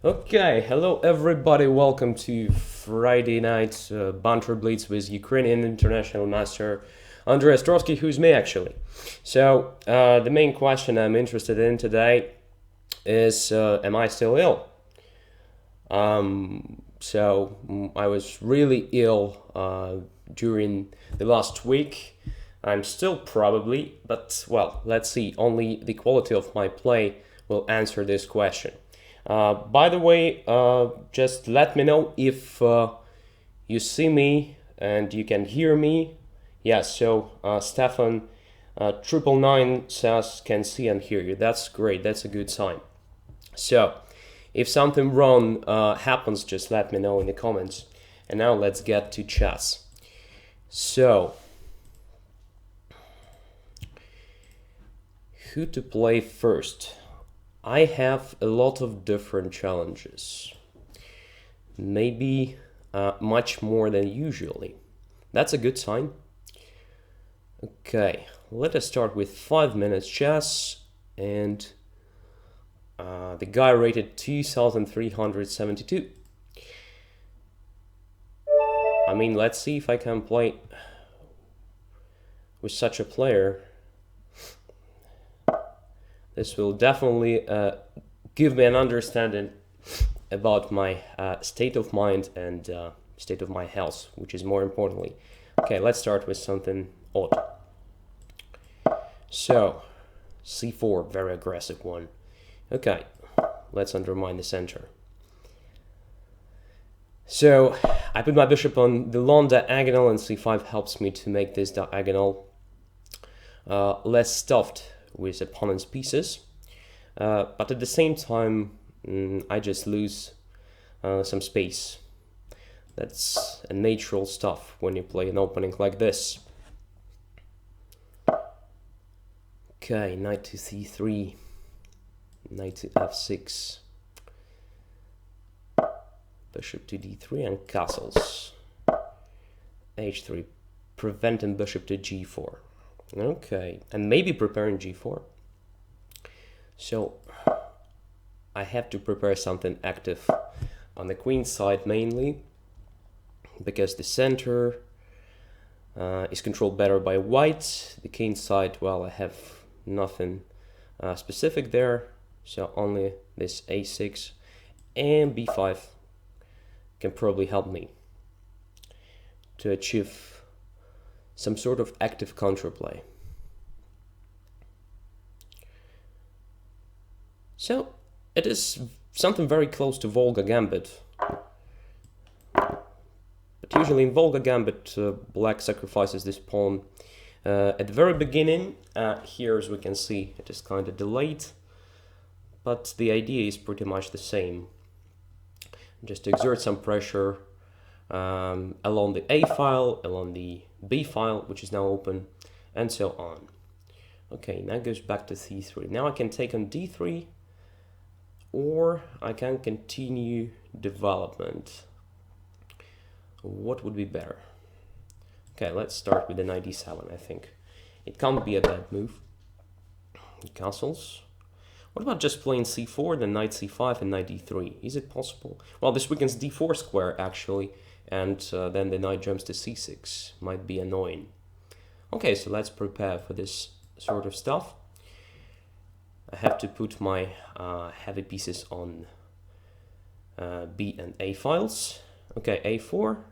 Okay, hello everybody, welcome to Friday night Banter Blitz with Ukrainian international master Andrei Mostrovski, who's me actually. So, the main question I'm interested in today is am I still ill? I was really ill during the last week. I'm still probably, but well, let's see. Only the quality of my play will answer this question. By the way, just let me know if you see me and you can hear me. Yes, so Stefan 999 says can see and hear you. That's great. That's a good sign. So, if something wrong happens, just let me know in the comments. And now let's get to chess. So, who to play first? I have a lot of different challenges. Maybe much more than usually. That's a good sign. Okay, let us start with 5 minutes chess, and the guy rated 2372. I mean, let's see if I can play with such a player. This will definitely give me an understanding about my state of mind and state of my health, which is more importantly. Okay, let's start with something odd. So, c4, very aggressive one. Okay, let's undermine the center. So, I put my bishop on the long diagonal, and c5 helps me to make this diagonal less stuffed with opponent's pieces. But at the same time, I just lose some space. That's a natural stuff when you play an opening like this. Okay, knight to c3, knight to f6, bishop to d3, and castles. h3, preventing bishop to g4. Okay, and maybe preparing g4. So I have to prepare something active on the queen side mainly, because the center is controlled better by white. The king side, well, I have nothing specific there, so only this a6 and b5 can probably help me to achieve some sort of active counterplay. So it is something very close to Volga Gambit. But usually in Volga Gambit, black sacrifices this pawn at the very beginning. Here, as we can see, it is kind of delayed, but the idea is pretty much the same. Just to exert some pressure along the A file, along the B file, which is now open, and so on. Okay, now it goes back to c3. Now I can take on d3, or I can continue development. What would be better? Okay, let's start with the knight d7, I think. It can't be a bad move. Castles. What about just playing c4, then knight c5 and knight d3? Is it possible? Well, this weakens d4 square, actually, and then the knight jumps to c6. Might be annoying. Okay, so let's prepare for this sort of stuff. I have to put my heavy pieces on B and A files. Okay, a4.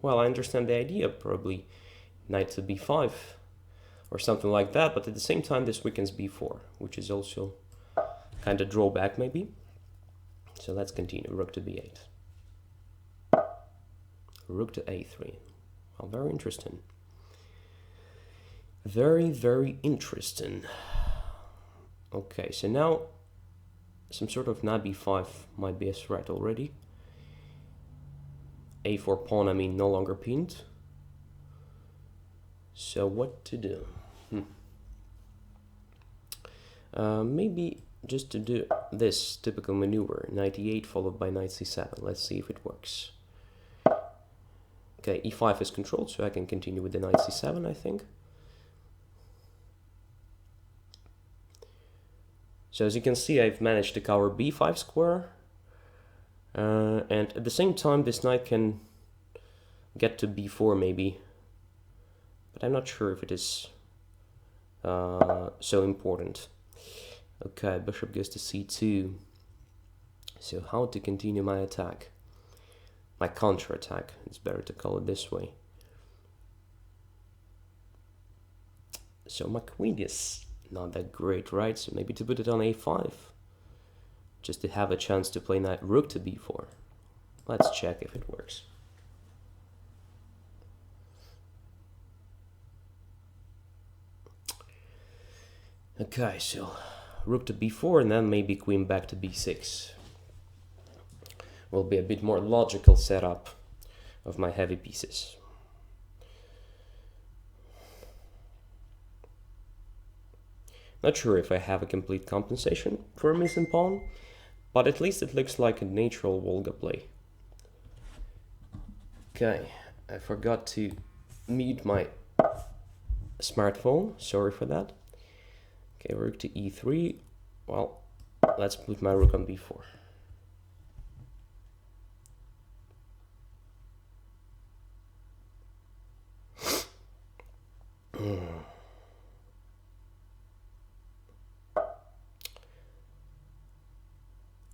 Well, I understand the idea, probably knight to b5 or something like that, but at the same time this weakens b4, which is also kind of drawback maybe. So let's continue. Rook to b8. Rook to a3. Oh, very interesting. Very, very interesting. Okay, so now some sort of knight b5 might be a threat already. a4 pawn, I mean, no longer pinned. So what to do? Maybe just to do this typical maneuver, knight e8 followed by knight c7. Let's see if it works. Okay, e5 is controlled, so I can continue with the knight c7, I think. So as you can see, I've managed to cover b5 square, And at the same time, this knight can get to b4 maybe, but I'm not sure if it is so important. Okay, bishop goes to c2. So how to continue my attack? My counter-attack, it's better to call it this way. So my queen is not that great, right? So maybe to put it on a5, just to have a chance to play knight rook to b4. Let's check if it works. Okay, so rook to b4 and then maybe queen back to b6. Will be a bit more logical setup of my heavy pieces. Not sure if I have a complete compensation for a missing pawn, but at least it looks like a natural Volga play. Okay, I forgot to mute my smartphone, sorry for that. Okay, rook to e3, well, let's put my rook on b4.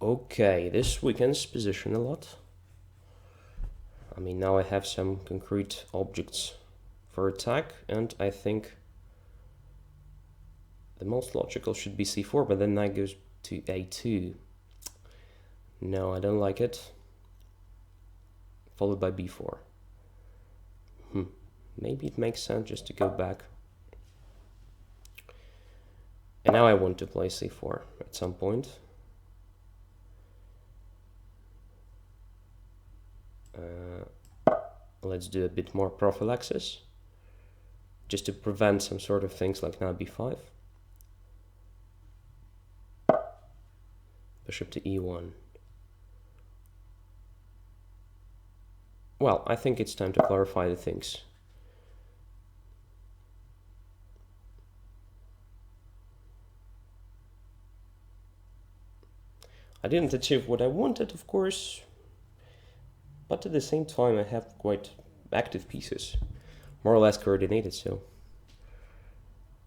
Okay, this weakens position a lot. I mean, now I have some concrete objects for attack, and I think the most logical should be c4, but then knight goes to a2. No, I don't like it. Followed by b4. Maybe it makes sense just to go back. And now I want to play c4 at some point. Let's do a bit more prophylaxis, just to prevent some sort of things like now b5. Bishop to e1. Well, I think it's time to clarify the things. I didn't achieve what I wanted, of course, but at the same time I have quite active pieces, more or less coordinated, so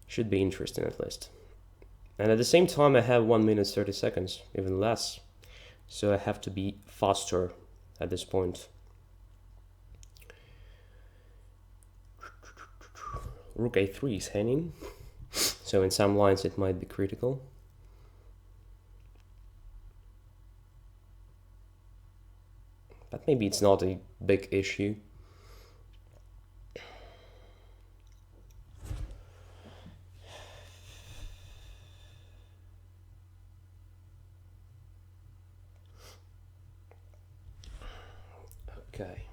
should be interesting at least. And at the same time I have 1 minute 30 seconds, even less, so I have to be faster at this point. Rook a3 is hanging, so in some lines it might be critical. But maybe it's not a big issue. Okay.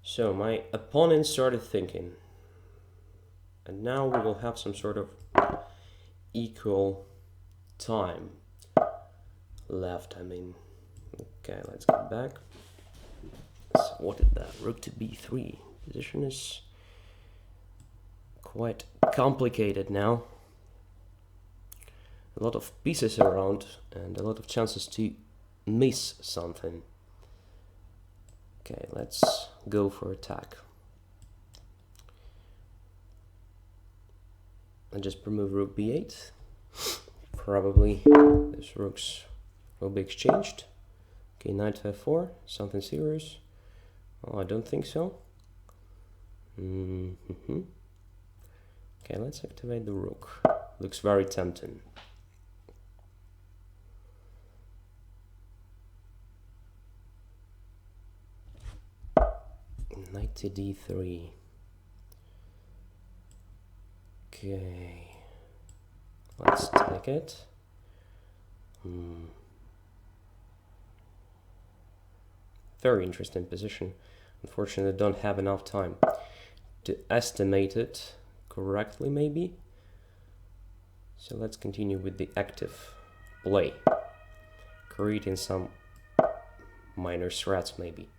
So my opponent started thinking. And now we will have some sort of equal time left. I mean, okay, let's get back. So what is that? Rook to b3. Position is quite complicated now. A lot of pieces around and a lot of chances to miss something. Okay, let's go for attack. And just remove rook b8. Probably these rooks will be exchanged. Okay, knight f4, something serious. Oh, I don't think so. Okay, let's activate the rook. Looks very tempting. Knight to d3. Okay, let's take it. Very interesting position. Unfortunately, I don't have enough time to estimate it correctly, maybe. So let's continue with the active play, creating some minor threats, maybe.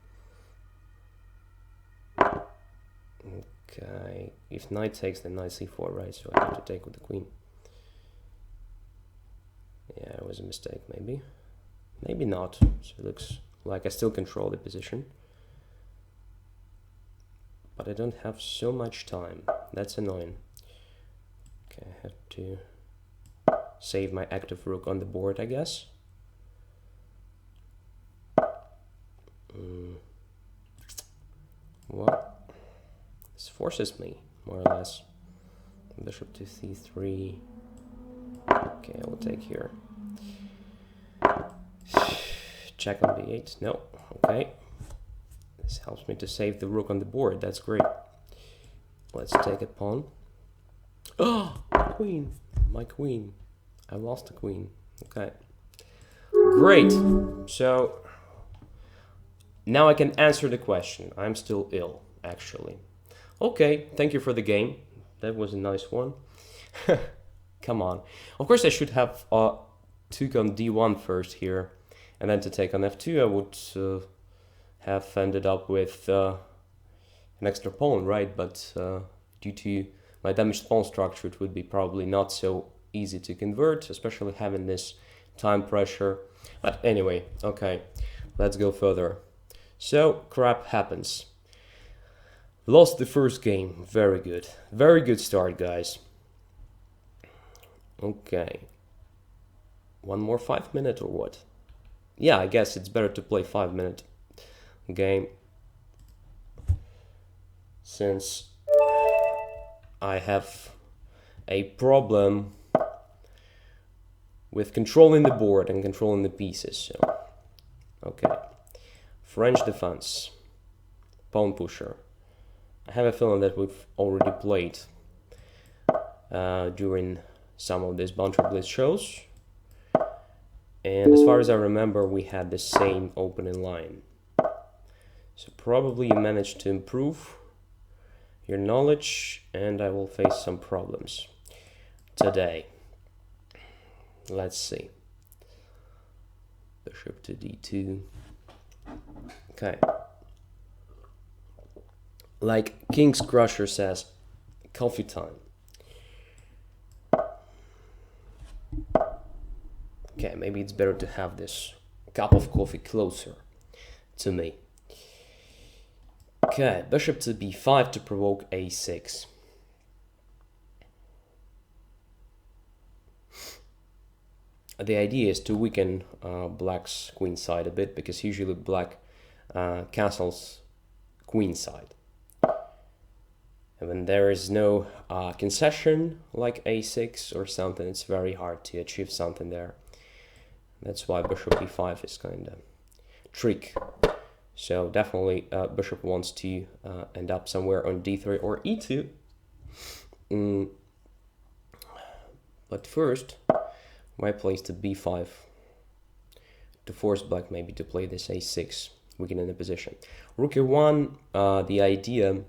Okay, if knight takes, then knight c4, right? So I have to take with the queen. Yeah, it was a mistake, maybe. Maybe not. So it looks like I still control the position. But I don't have so much time. That's annoying. Okay, I have to save my active rook on the board, I guess. Well, this forces me, more or less. Bishop to c3. Okay, I will take here. Check on b8. No. Okay. This helps me to save the rook on the board. That's great. Let's take a pawn. Oh, queen. My queen. I lost the queen. Okay. Great. So now I can answer the question. I'm still ill, actually. Okay, thank you for the game. That was a nice one. Come on. Of course, I should have took on d1 first here, and then to take on f2, I would have ended up with an extra pawn, right? But due to my damaged pawn structure, it would be probably not so easy to convert, especially having this time pressure. But anyway, okay, let's go further. So crap happens. Lost the first game. Very good. Very good start, guys. Okay. One more 5-minute or what? Yeah, I guess it's better to play 5-minute game, since I have a problem with controlling the board and controlling the pieces. So, okay. French defense. Pawn pusher. I have a feeling that we've already played during some of these Banter Blitz shows. And as far as I remember, we had the same opening line. So probably you managed to improve your knowledge, and I will face some problems today. Let's see. Bishop to d2. Okay. Like King's Crusher says, coffee time. Okay, maybe it's better to have this cup of coffee closer to me. Okay, bishop to b5 to provoke a6. The idea is to weaken black's queen side a bit, because usually black castles queen side. And when there is no concession like a6 or something, it's very hard to achieve something there. That's why bishop b5 is kind of trick. So definitely bishop wants to end up somewhere on d3 or e2. But first, why place to b5 to force black maybe to play this a6, weakening the position. Rook e1, the idea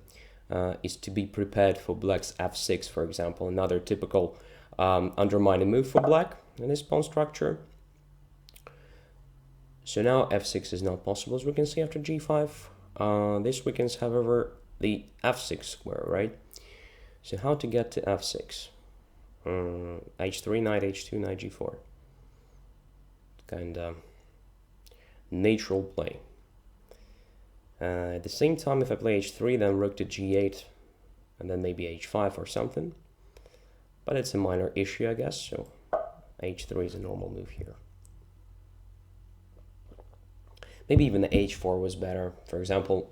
is to be prepared for black's f6, for example, another typical undermining move for black in this pawn structure. So now f6 is not possible, as we can see after g5. This weakens, however, the f6 square, right? So how to get to f6? h3, knight h2, knight g4. Kind of natural play. At the same time, if I play h3, then rook to g8, and then maybe h5 or something. But it's a minor issue, I guess, so h3 is a normal move here. Maybe even the h4 was better. For example,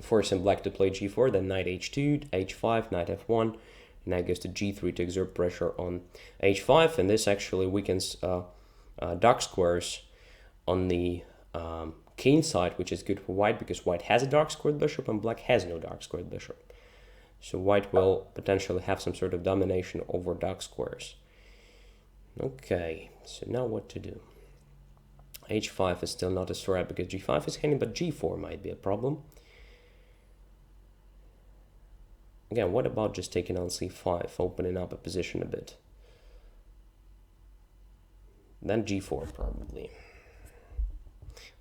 forcing black to play g4, then knight h2, h5, knight f1, knight goes to g3 to exert pressure on h5, and this actually weakens dark squares on the king side, which is good for white, because white has a dark squared bishop and black has no dark squared bishop. So white will potentially have some sort of domination over dark squares. Okay, so now what to do? h5 is still not a threat because g5 is hanging, but g4 might be a problem. Again, what about just taking on c5, opening up a position a bit? Then g4 probably.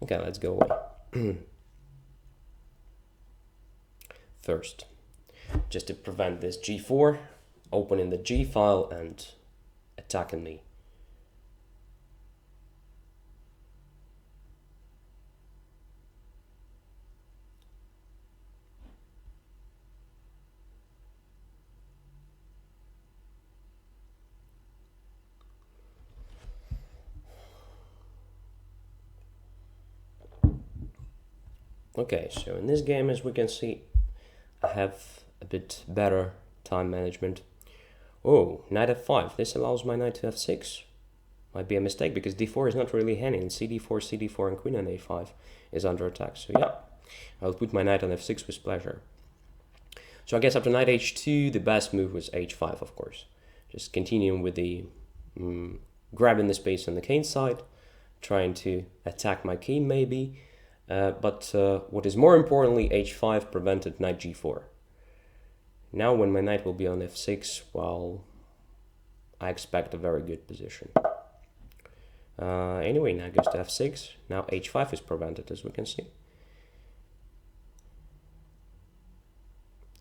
Okay, let's go away. First, just to prevent this g4, opening the g file and attacking me. Okay, so in this game, as we can see, I have a bit better time management. Oh, knight f5. This allows my knight to f6. Might be a mistake because d4 is not really handy, and cd4, cd4, and queen on a5 is under attack. So yeah, I'll put my knight on f6 with pleasure. So I guess after knight h2, the best move was h5, of course. Just continuing with the grabbing the space on the king side, trying to attack my king maybe. But what is more importantly, h5 prevented knight g4. Now when my knight will be on f6, well, I expect a very good position. Anyway, now goes to f6. Now h5 is prevented, as we can see.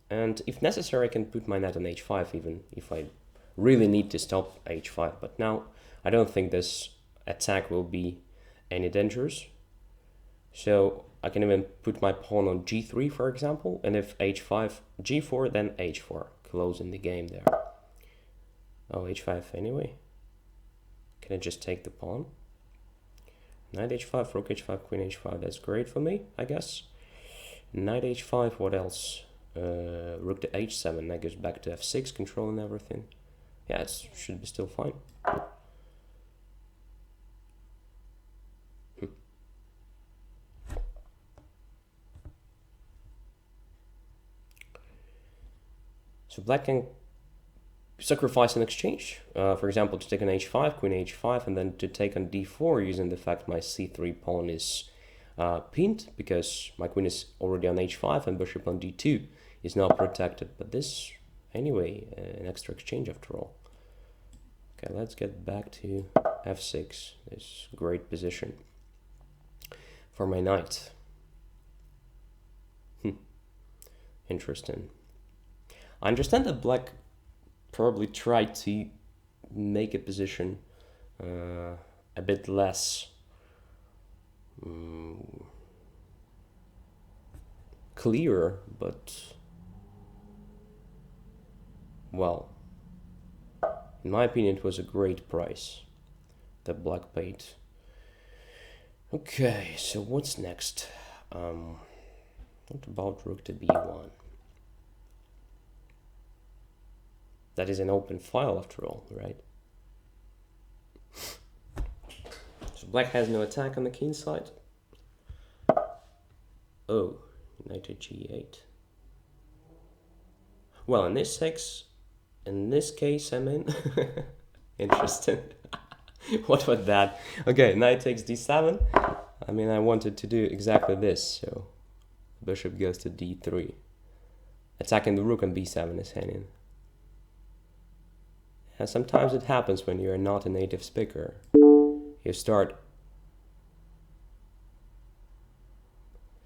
And if necessary, I can put my knight on h5, even if I really need to stop h5. But now I don't think this attack will be any dangerous. So I can even put my pawn on g3, for example. And if h5, g4, then h4, closing the game there. Oh, h5 anyway. Can I just take the pawn? Knight h5, rook h5, queen h5. That's great for me, I guess. Knight h5, what else? Rook to h7. That goes back to f6, controlling everything. Yeah, it should be still fine. So black can sacrifice an exchange. For example, to take on h5, queen h5, and then to take on d4 using the fact my c3 pawn is pinned because my queen is already on h5 and bishop on d2 is now protected. But this, anyway, an extra exchange after all. Okay, let's get back to f6. This great position for my knight. Interesting. I understand that black probably tried to make a position a bit less clear, but well, in my opinion, it was a great price that black paid. Okay, so what's next? What about rook to b1? That is an open file after all, right? So black has no attack on the king side. Oh, knight to g8. Well, in this case, I mean, interesting. What was that? Okay, knight takes d7. I mean, I wanted to do exactly this, so bishop goes to d3. Attacking the rook on b7 is hanging. And sometimes it happens when you're not a native speaker. You start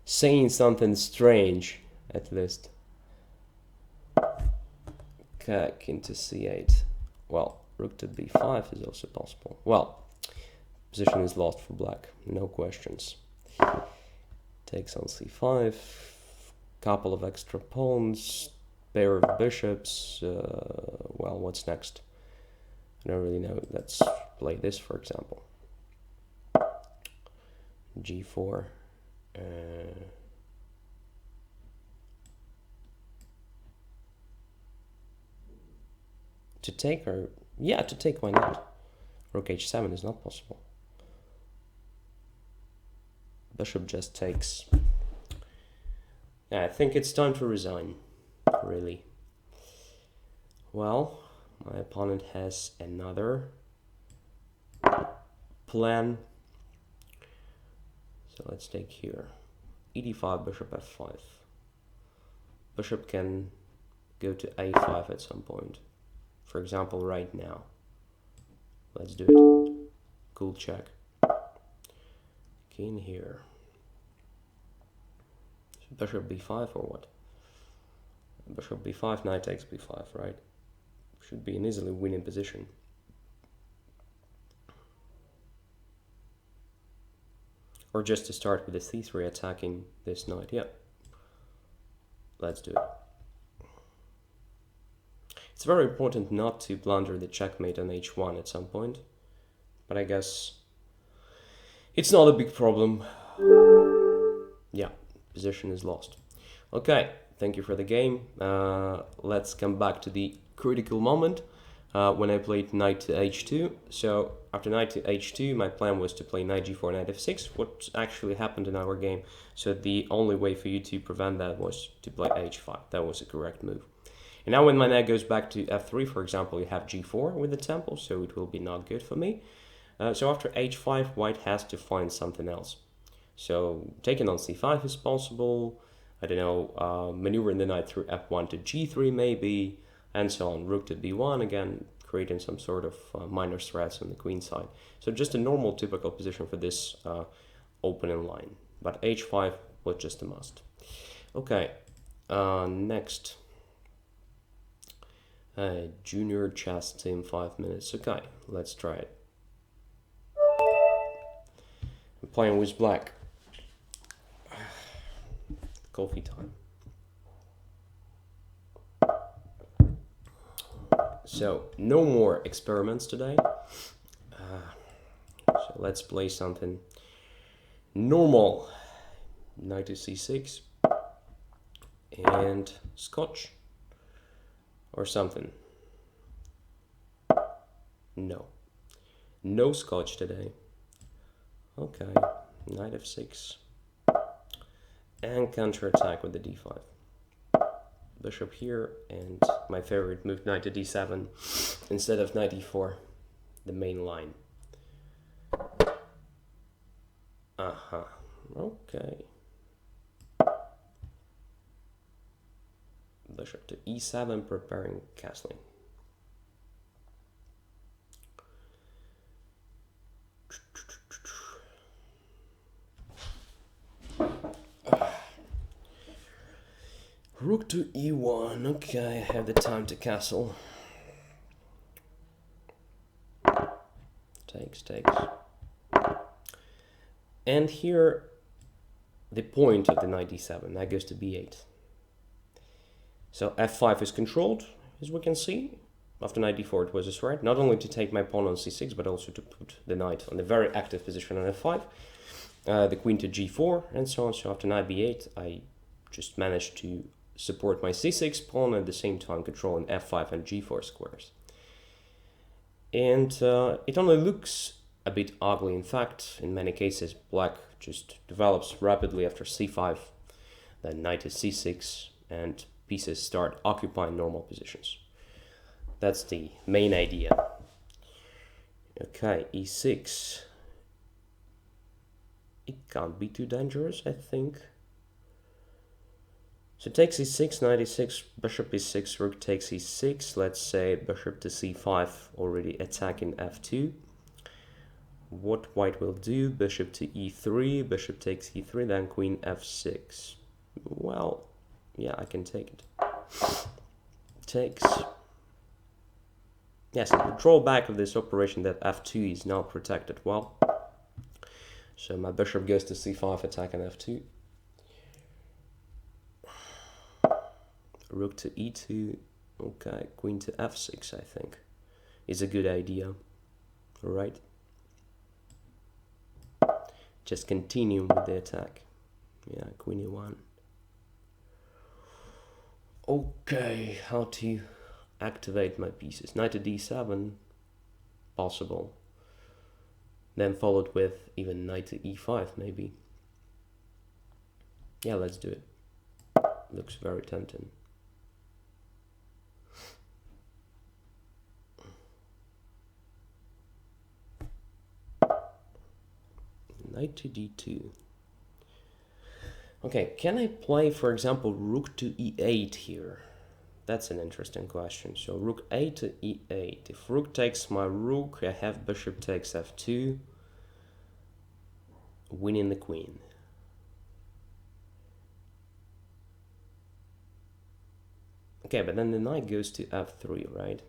saying something strange, at least. King into c8. Well, rook to b5 is also possible. Well, position is lost for black, no questions. Takes on c5. Couple of extra pawns. Pair of bishops. Well, what's next? I don't really know. Let's play this, for example. g4. To take, or yeah, to take, why not? Rook h7 is not possible. Bishop just takes. Yeah, I think it's time to resign, really. Well, my opponent has another plan. So let's take here. e5, bishop f5. Bishop can go to a5 at some point. For example, right now. Let's do it. Cool check. King here. Bishop b5 or what? Bishop b5, knight takes b5, right? Should be an easily winning position. Or just to start with the c3 attacking this knight. Yeah. Let's do it. It's very important not to blunder the checkmate on h1 at some point. But I guess it's not a big problem. Yeah, position is lost. Okay, thank you for the game. Let's come back to the critical moment when I played knight to h2. So after knight to h2, my plan was to play knight g4, knight f6. What actually happened in our game? So the only way for you to prevent that was to play h5. That was a correct move. And now when my knight goes back to f3, for example, you have g4 with the temple, so it will be not good for me. So after h5, white has to find something else. So taking on c5 is possible. I don't know, maneuvering the knight through f1 to g3 maybe, and so on. Rook to b1, again, creating some sort of minor threats on the queen side. So just a normal, typical position for this opening line. But h5 was just a must. Okay, next. Junior chess team, 5 minutes. Okay, let's try it. I'm playing with black. Coffee time. So, no more experiments today. So let's play something normal. Knight to c6 and Scotch or something. No Scotch today. Okay, knight f6 and counter-attack with the d5. Bishop here, and my favorite move, knight to d7 instead of knight e4, the main line. Okay. Bishop to e7, preparing castling. Rook to e1. Okay, I have the time to castle. Takes. And here, the point of the knight d7. That goes to b8. So f5 is controlled, as we can see. After knight d4, it was a threat, not only to take my pawn on c6, but also to put the knight on a very active position on f5. The queen to g4, and so on. So after knight b8, I just managed to support my c6 pawn, at the same time controlling f5 and g4 squares. And it only looks a bit ugly. In fact, in many cases, black just develops rapidly after c5, then knight to c6, and pieces start occupying normal positions. That's the main idea. Okay, e6. It can't be too dangerous, I think. So takes e6, knight e6, bishop e6, rook takes e6. Let's say bishop to c5, already attacking f2. What white will do? Bishop to e3, bishop takes e3, then queen f6. Well, yeah, I can take it. Takes. Yes, the drawback of this operation that f2 is now protected well. So my bishop goes to c5, attacking f2. Rook to e2. Okay, queen to f6, I think, is a good idea. Alright. Just continue with the attack. Yeah, queen e1. Okay, how to activate my pieces? Knight to d7, possible. Then followed with even knight to e5, maybe. Yeah, let's do it. Looks very tempting. Knight to d2. Okay, can I play, for example, rook to e8 here? That's an interesting question. So rook a to e8. If rook takes my rook, I have bishop takes f2, winning the queen. Okay, but then the knight goes to f3, right?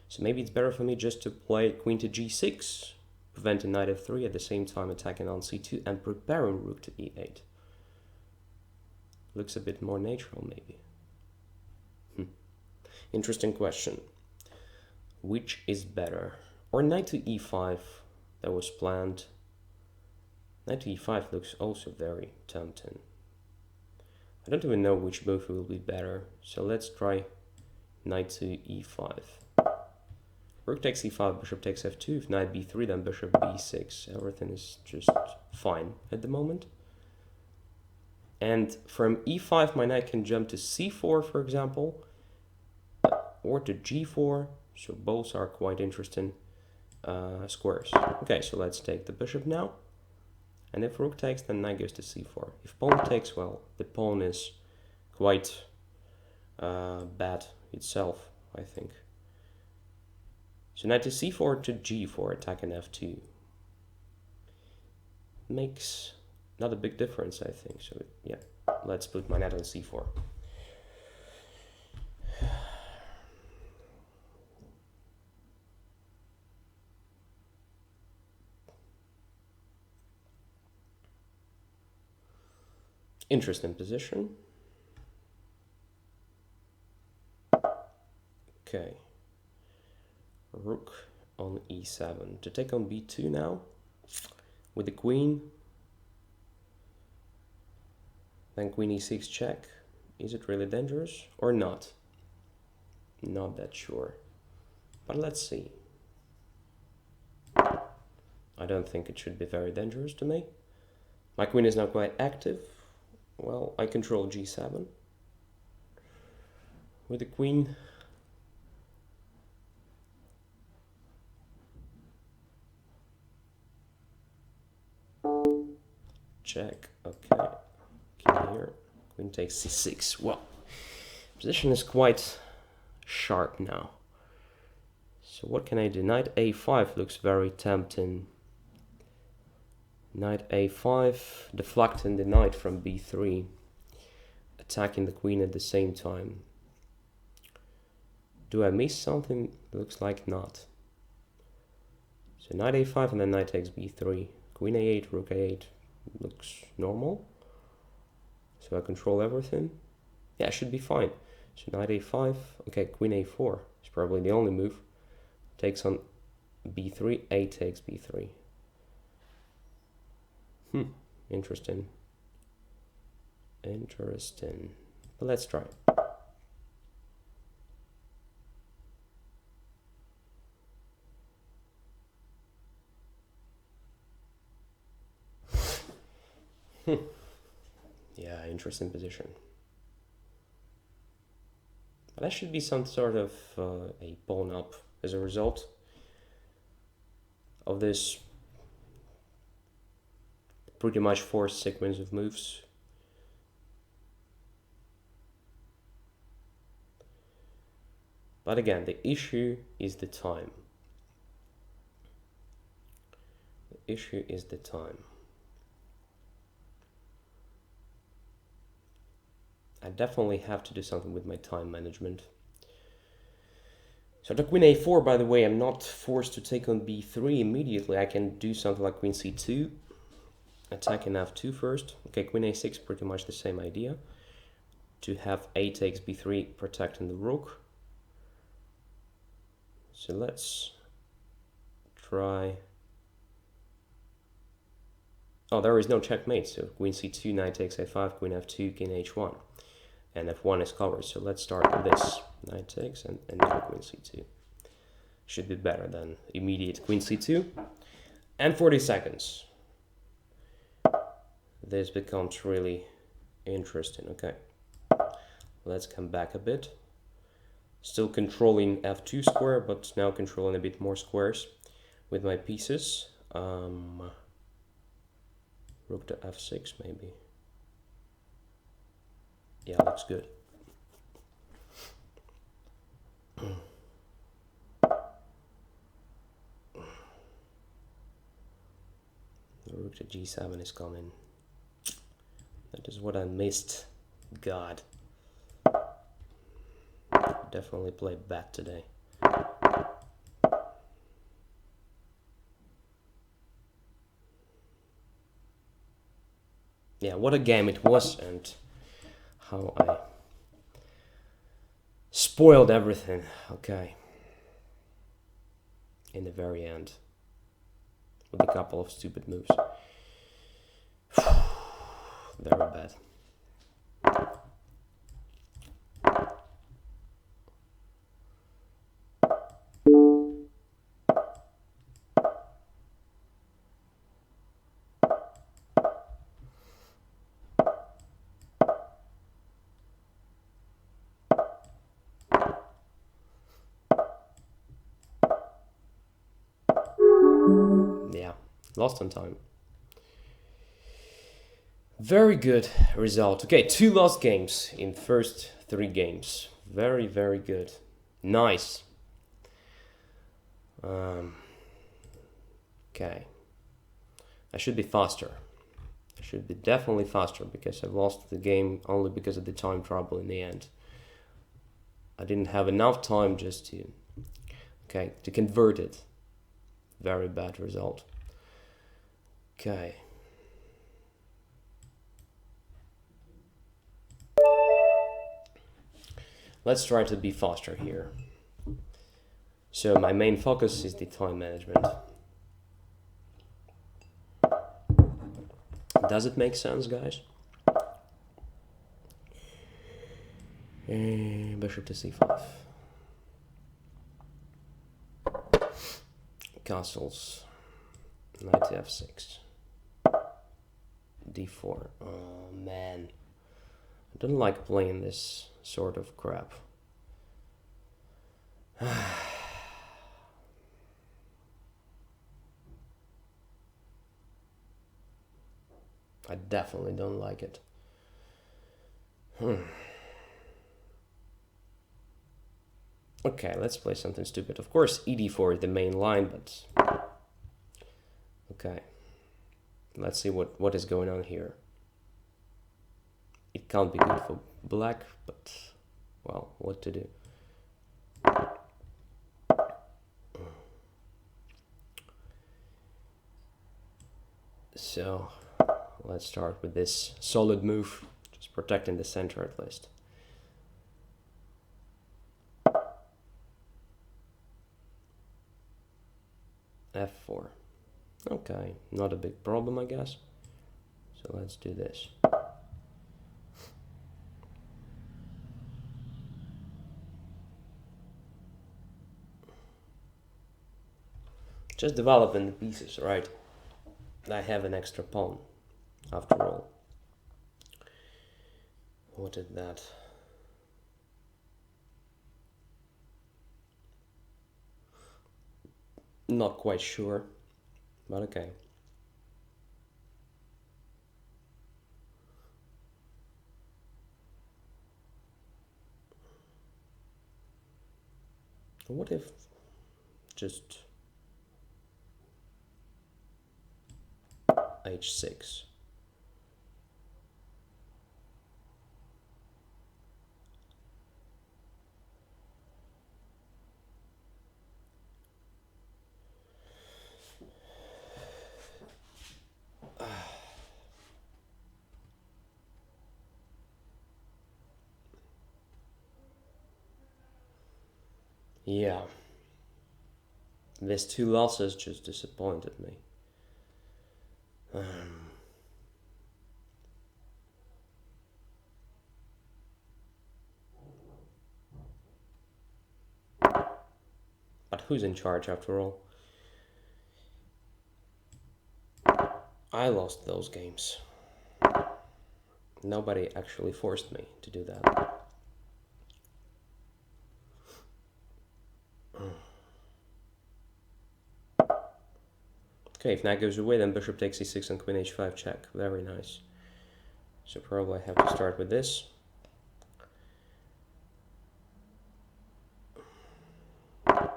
So maybe it's better for me just to play queen to g6, preventing knight f3, at the same time attacking on c2 and preparing rook to e8. Looks a bit more natural, maybe. Interesting question. Which is better? Or knight to e5, that was planned. Knight to e5 looks also very tempting. I don't even know which move will be better, so let's try knight to e5. Rook takes e5, bishop takes f2, if knight b3 then bishop b6. Everything is just fine at the moment. And from e5 my knight can jump to c4 for example, or to g4, so both are quite interesting squares. Okay, so let's take the bishop now. And if rook takes, then knight goes to c4. If pawn takes, well, the pawn is quite bad itself, I think. So knight to c4 to g4, attacking f2. Makes not a big difference, I think. So yeah, let's put my knight on c4. Interesting position. Okay. Rook on e7. To take on b2 now. With the queen. Then queen e6 check. Is it really dangerous or not? Not that sure. But let's see. I don't think it should be very dangerous to me. My queen is now quite active. Well, I control g7 with the queen. Check, okay, king here, queen takes c6. Well, position is quite sharp now. So what can I do? Knight a5 looks very tempting. Knight a5, deflecting the knight from b3, attacking the queen at the same time. Do I miss something? Looks like not. So knight a5 and then knight takes b3. Queen a8, rook a8 looks normal. So I control everything. Yeah, it should be fine. So knight a5, okay, queen a4 is probably the only move. Takes on b3, a takes b3. Interesting. Interesting. But let's try. Yeah, interesting position. But that should be some sort of a pawn up as a result of this pretty much forced sequence of moves. But again, the issue is the time. The issue is the time. I definitely have to do something with my time management. So to queen a4, by the way, I'm not forced to take on b3 immediately. I can do something like queen c2. Attacking f2 first. Okay, queen a6, pretty much the same idea. To have a takes b3, protecting the rook. So let's try. Oh, there is no checkmate. So queen c2, knight takes a5, queen f2, king h1. And f1 is covered. So let's start with this. Knight takes and now queen c2. Should be better than immediate queen c2. And 40 seconds. This becomes really interesting. Okay, let's come back a bit. Still controlling f2 square, but now controlling a bit more squares with my pieces. Rook to f6 maybe. Yeah, looks good. Rook to g7 is coming. That is what I missed. God. Definitely played bad today. Yeah, what a game it was, and how I spoiled everything. Okay. In the very end. With a couple of stupid moves. Very bad. Yeah, lost on time. Very good result. Okay, 2 lost games in first 3 games. Very, very good. Nice. Okay. I should be faster. I should be definitely faster because I lost the game only because of the time trouble in the end. I didn't have enough time just to convert it. Very bad result. Okay. Let's try to be faster here. So my main focus is the time management. Does it make sense, guys? Bishop to c5. Castles. Knight to f6. d4. Oh man. I don't like playing this sort of crap. I definitely don't like it. Okay, let's play something stupid. Of course, ed4 is the main line, but... Okay. Let's see what is going on here. It can't be good for black, but... Well, what to do? So... Let's start with this solid move, just protecting the center at least. f4. Okay, not a big problem, I guess. So let's do this. Just developing the pieces, right? I have an extra pawn. After all, what is that? Not quite sure, but okay. What if just h6? Yeah, these 2 losses just disappointed me. But who's in charge after all? I lost those games. Nobody actually forced me to do that. Okay, if knight goes away, then bishop takes e6 and queen h5 check. Very nice. So probably I have to start with this. But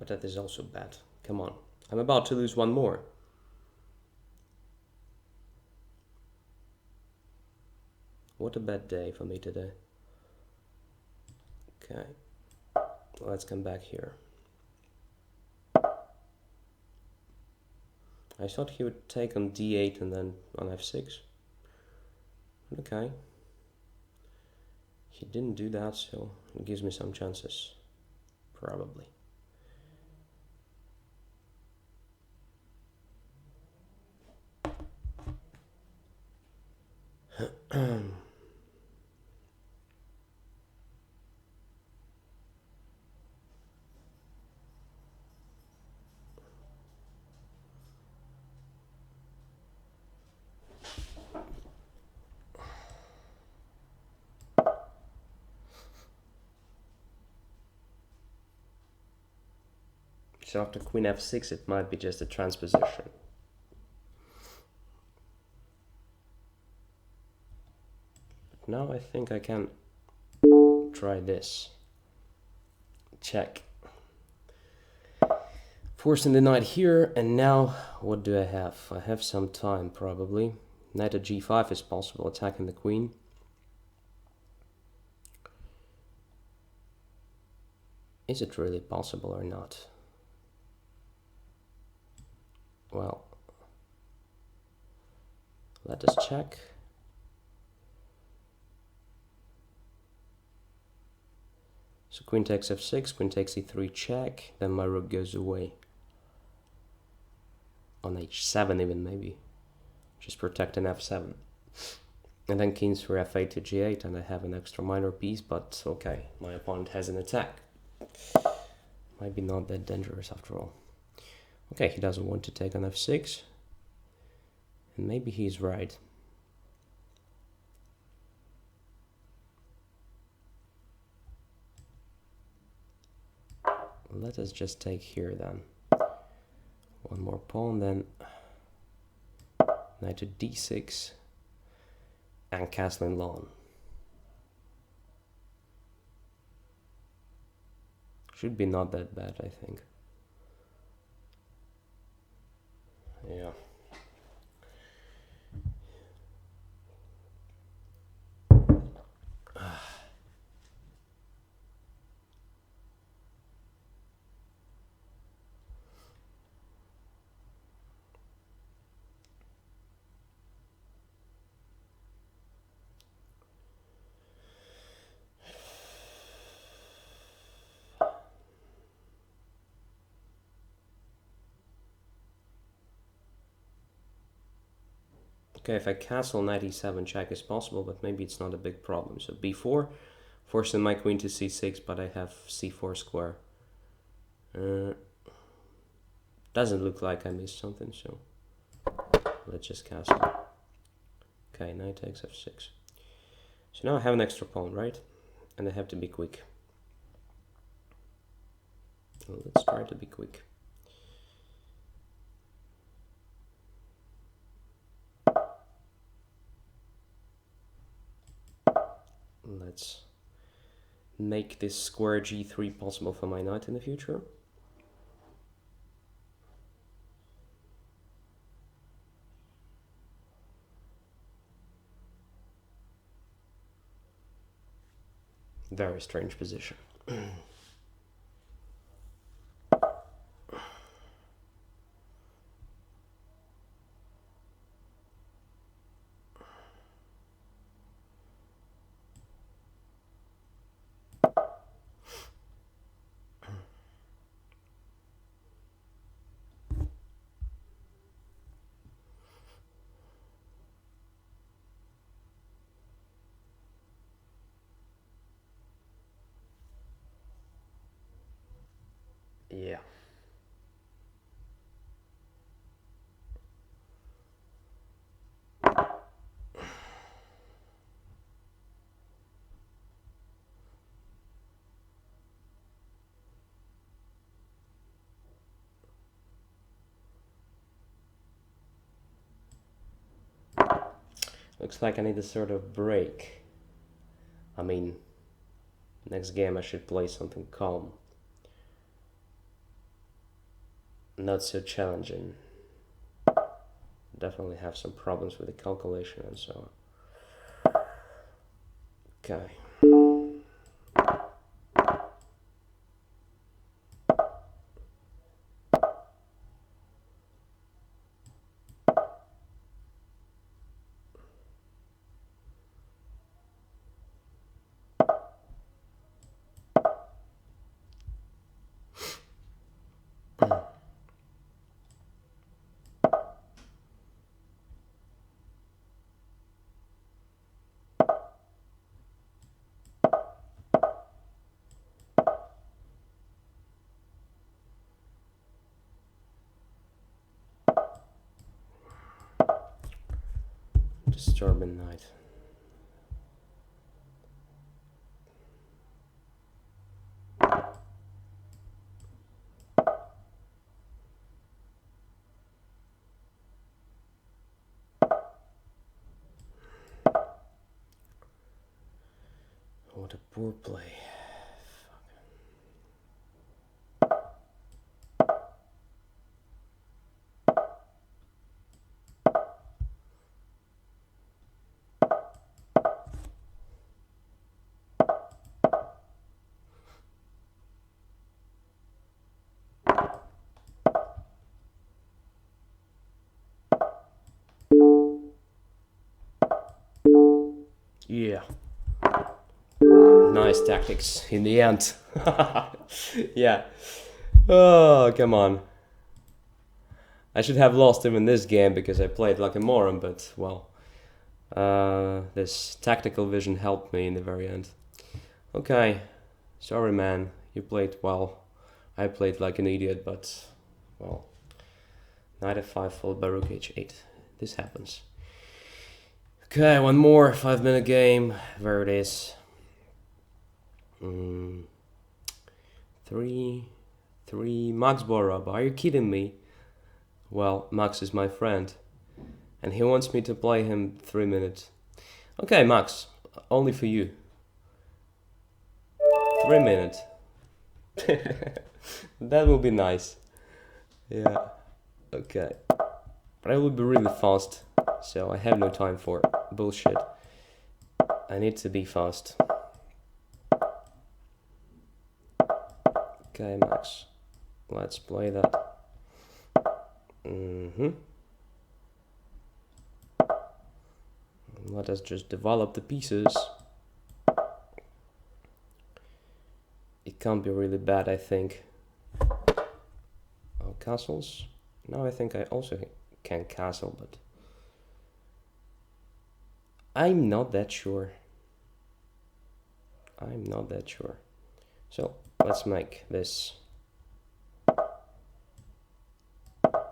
that is also bad. Come on. I'm about to lose one more. What a bad day for me today. Okay. Let's come back here. I thought he would take on d8 and then on f6. Okay. He didn't do that, so it gives me some chances. Probably. So after queen f6, it might be just a transposition. But now I think I can try this. Check. Forcing the knight here, and now what do I have? I have some time probably. Knight at g5 is possible, attacking the queen. Is it really possible or not? Well, let us check. So queen takes f6, queen takes e3 check, then my rook goes away. On h7 even maybe. Just protecting f7. And then kings for f8 to g8, and I have an extra minor piece, but okay, my opponent has an attack. Might be not that dangerous after all. Okay, he doesn't want to take on f6. And maybe he's right. Let us just take here then. One more pawn, then knight to d6 and castling lawn. Should be not that bad, I think. Yeah. Okay, if I castle knight e7 check is possible, but maybe it's not a big problem. So b4, forcing my queen to c6, but I have c4 square. Doesn't look like I missed something, so let's just castle. Okay, knight takes f6. So now I have an extra pawn, right? And I have to be quick. Well, let's try to be quick. Let's make this square g3 possible for my knight in the future. Very strange position. Yeah. Looks like I need a sort of break. I mean, next game I should play something calm. Not so challenging. Definitely have some problems with the calculation and so on. Okay. disturbing knight. What a poor play. Yeah. Nice tactics in the end. Yeah. Oh, come on. I should have lost him in this game because I played like a moron, but well, this tactical vision helped me in the very end. Okay, sorry man, you played well. I played like an idiot, but well, knight f5 followed by rook h8. This happens. Okay, one more 5-minute game. There it is. 3 Max Borab. Are you kidding me? Well, Max is my friend, and he wants me to play him 3 minutes. Okay, Max, only for you. 3 minutes. That will be nice. Yeah. Okay. But I will be really fast, so I have no time for bullshit. I need to be fast. Okay, Max. Let's play that. Let us just develop the pieces. It can't be really bad, I think. Oh, castles. Now I think I also can castle, but I'm not that sure. I'm not that sure. So let's make this.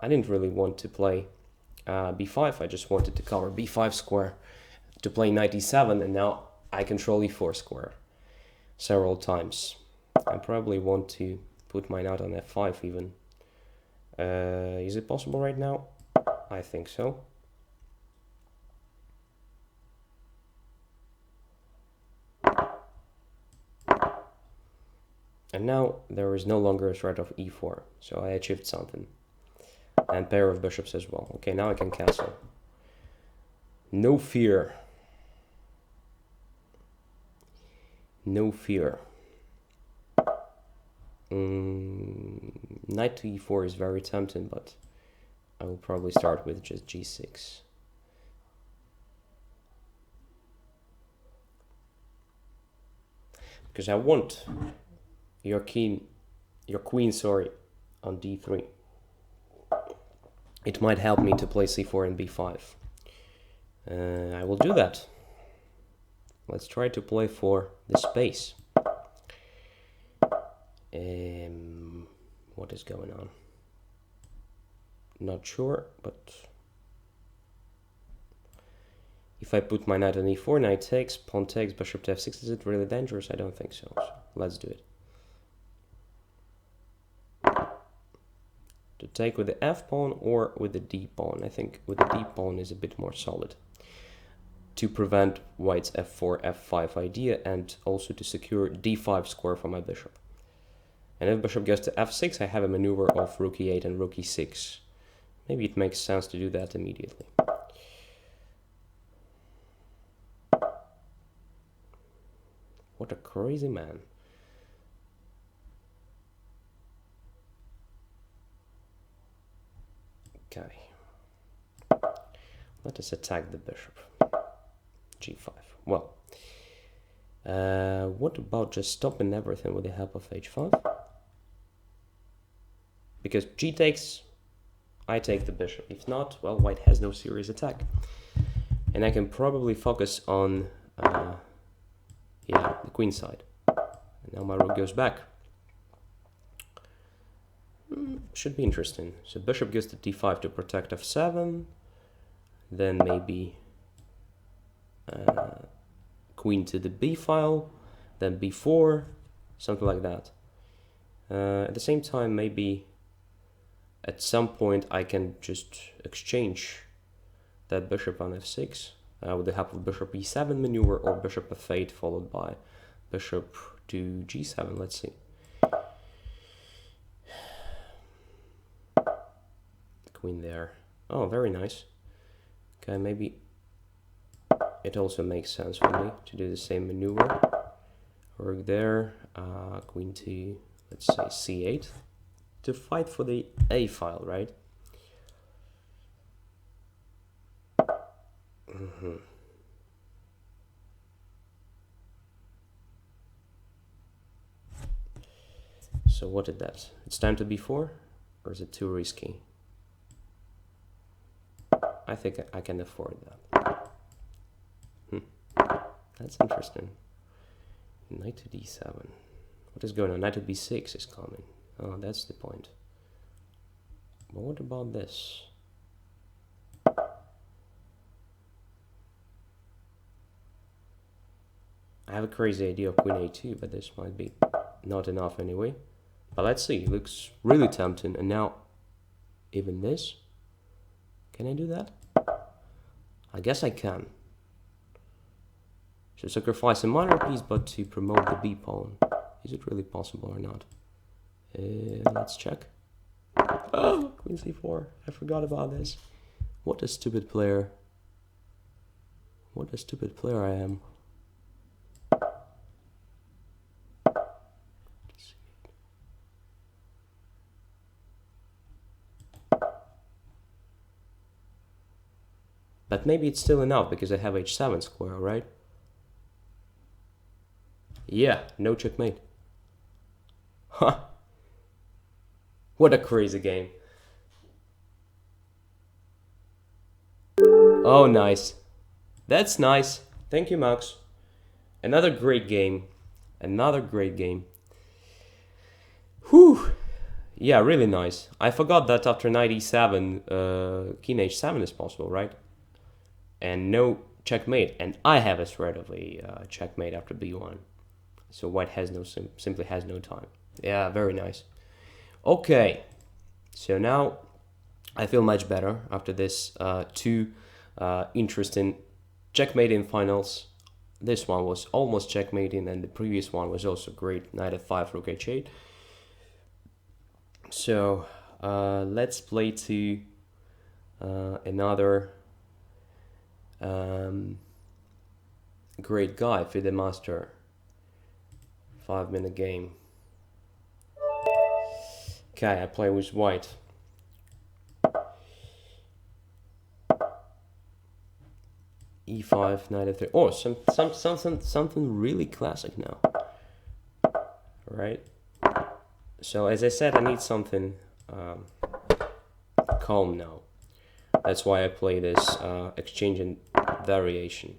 I didn't really want to play b5. I just wanted to cover b5 square to play knight e7, and now I control e4 square several times. I probably want to put my knight on f5 even. Is it possible right now? I think so. And now there is no longer a threat of e4, so I achieved something. And pair of bishops as well. Okay, now I can castle. No fear. No fear. Knight to e4 is very tempting, but I will probably start with just g6. Because I want your queen, sorry, on d3. It might help me to play c4 and b5. I will do that. Let's try to play for the space. What is going on? Not sure, but if I put my knight on e4, knight takes, pawn takes, bishop to f6, is it really dangerous? I don't think so. So let's do it. To take with the f pawn or with the d pawn. I think with the d pawn is a bit more solid to prevent white's f4, f5 idea, and also to secure d5 square for my bishop. And if bishop goes to f6, I have a maneuver of rook e8 and rook e6. Maybe it makes sense to do that immediately. What a crazy man. Okay. Let us attack the bishop. g5. Well, what about just stopping everything with the help of h5? Because g takes, I take the bishop. If not, well, white has no serious attack. And I can probably focus on, the queen side. And now my rook goes back. Should be interesting. So bishop goes to d5 to protect f7. Then maybe queen to the b file, then b4, something like that. At the same time, maybe at some point I can just exchange that bishop on f6 with the help of bishop e7 maneuver, or bishop f8 followed by bishop to g7. Let's see. Queen there. Oh, very nice. Okay, maybe it also makes sense for me to do the same maneuver. Rook there, queen to, let's say, c8, to fight for the a file, right? So what is that? It's time to b4, or is it too risky? I think I can afford that. That's interesting. Knight to d7. What is going on? Knight to b6 is coming. Oh, that's the point. But what about this? I have a crazy idea of queen a2, but this might be not enough anyway. But let's see. It looks really tempting. And now, even this. Can I do that? I guess I can. So sacrifice a minor piece, but to promote the b pawn. Is it really possible or not? Let's check. Oh, queen c4. I forgot about this. What a stupid player. What a stupid player I am. But maybe it's still enough because I have h7 square, right? Yeah, no checkmate. Huh. What a crazy game. Oh, nice. That's nice. Thank you, Max. Another great game. Another great game. Whew. Yeah, really nice. I forgot that after knight e7, king h7 is possible, right? And no checkmate. And I have a threat of a checkmate after b1. So white has simply has no time. Yeah, very nice. Okay, so now I feel much better after this two interesting checkmating finals. This one was almost checkmating, and the previous one was also great. Knight f5, rook h8. So let's play to another great guy, FIDE Master. 5-minute game. Okay, I play with white. E5, knight f3. Oh, something really classic now. Right? So as I said, I need something calm now. That's why I play this exchange and variation.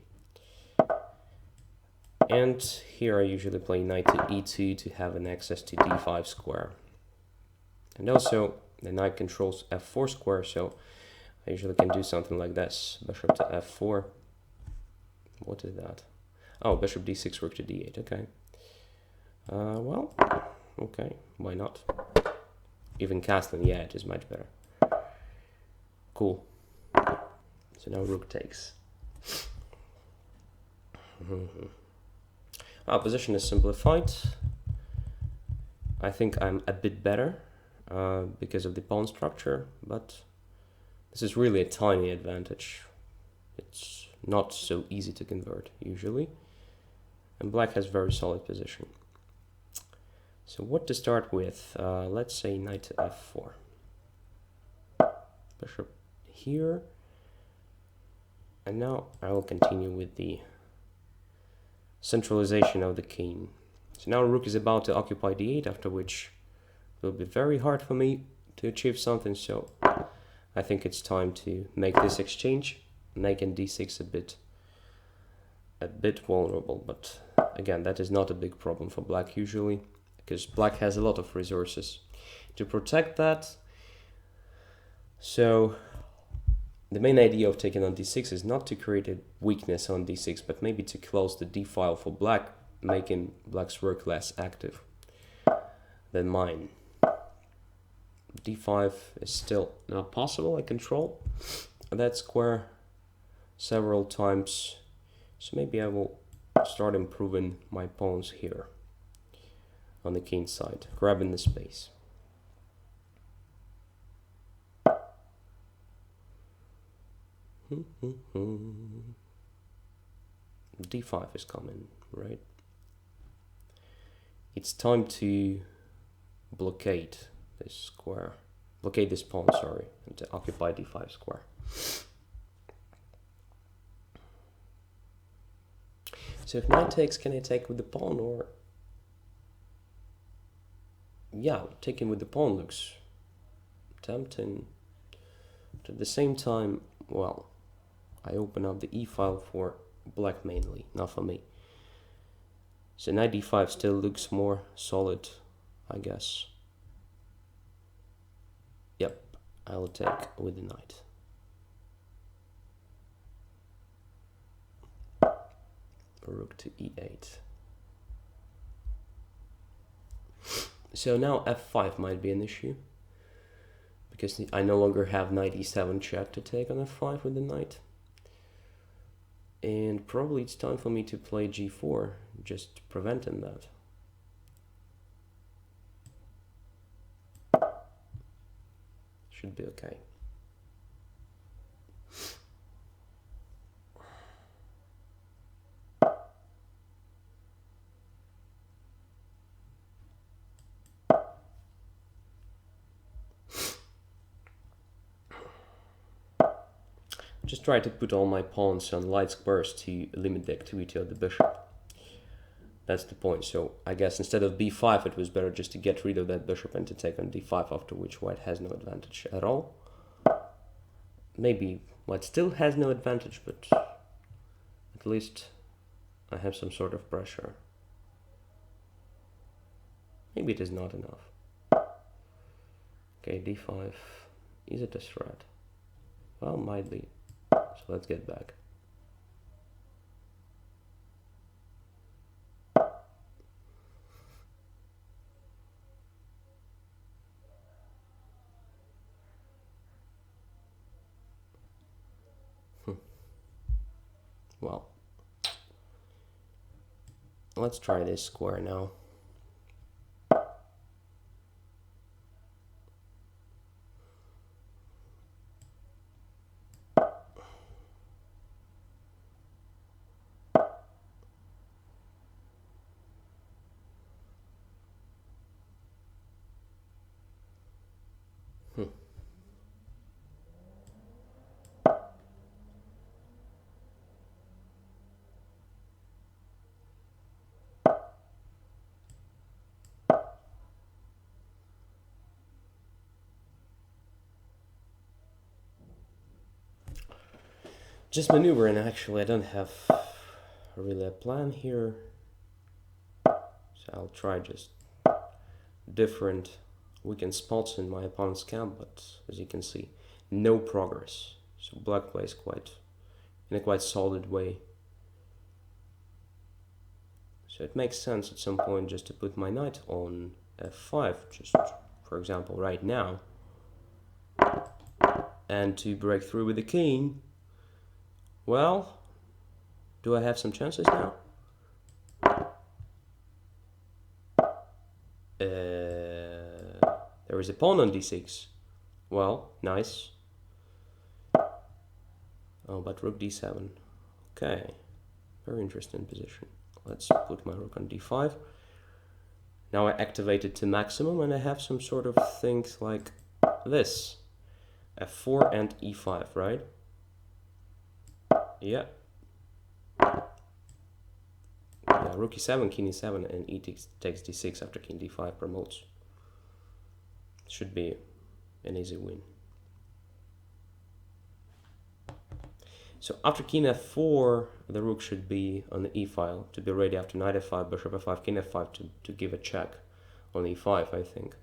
And here I usually play knight to e2 to have an access to d5 square. And also the knight controls f4 square, so I usually can do something like this. Bishop to f4. What is that? Oh, bishop d6, rook to d8. Okay. Well, okay, why not? Even castling, yeah, it is much better. Cool. So now rook takes. Our position is simplified. I think I'm a bit better because of the pawn structure, but this is really a tiny advantage. It's not so easy to convert usually, and black has very solid position. So what to start with? Let's say knight to f4. Bishop here, and now I will continue with the centralization of the king. So now rook is about to occupy d8, after which it will be very hard for me to achieve something, so I think it's time to make this exchange, making d6 a bit vulnerable, but again, that is not a big problem for black usually, because black has a lot of resources to protect that. So the main idea of taking on d6 is not to create a weakness on d6, but maybe to close the d file for black, making black's rook less active than mine. d5 is still not possible. I control that square several times, so maybe I will start improving my pawns here on the king side, grabbing the space. d5 is coming, right? It's time to blockade this square, blockade this pawn, sorry, and to occupy d5 square. So if knight takes, can I take with the pawn, or? Yeah, taking with the pawn looks tempting. But at the same time, well, I open up the e-file for black mainly, not for me. So knight d5 still looks more solid, I guess. Yep, I'll take with the knight. Rook to e8. So now f5 might be an issue, because I no longer have knight e7 check to take on f5 with the knight. And probably it's time for me to play g4, just preventing that. Should be okay. Just try to put all my pawns on light squares to limit the activity of the bishop. That's the point. So I guess instead of b5, it was better just to get rid of that bishop and to take on d5, after which white has no advantage at all. Maybe white still has no advantage, but at least I have some sort of pressure. Maybe it is not enough. Okay, d5. Is it a threat? Well, might be. So let's get back. Well, let's try this square now. Just maneuvering, actually. I don't have really a plan here, so I'll try just different weakened spots in my opponent's camp, but as you can see, no progress. So black plays in a quite solid way. So it makes sense at some point just to put my knight on f5, just for example right now, and to break through with the king. Well, do I have some chances now? There is a pawn on d6. Well, nice. Oh, but rook d7. Okay, very interesting position. Let's put my rook on d5. Now I activate it to maximum, and I have some sort of things like this. f4 and e5, right? Yeah. Yeah, rook e7, king e7, and e takes d6 after king d5 promotes. Should be an easy win. So after king f4, the rook should be on the e file to be ready after knight f5, bishop f5, king f5 to give a check on e5, I think.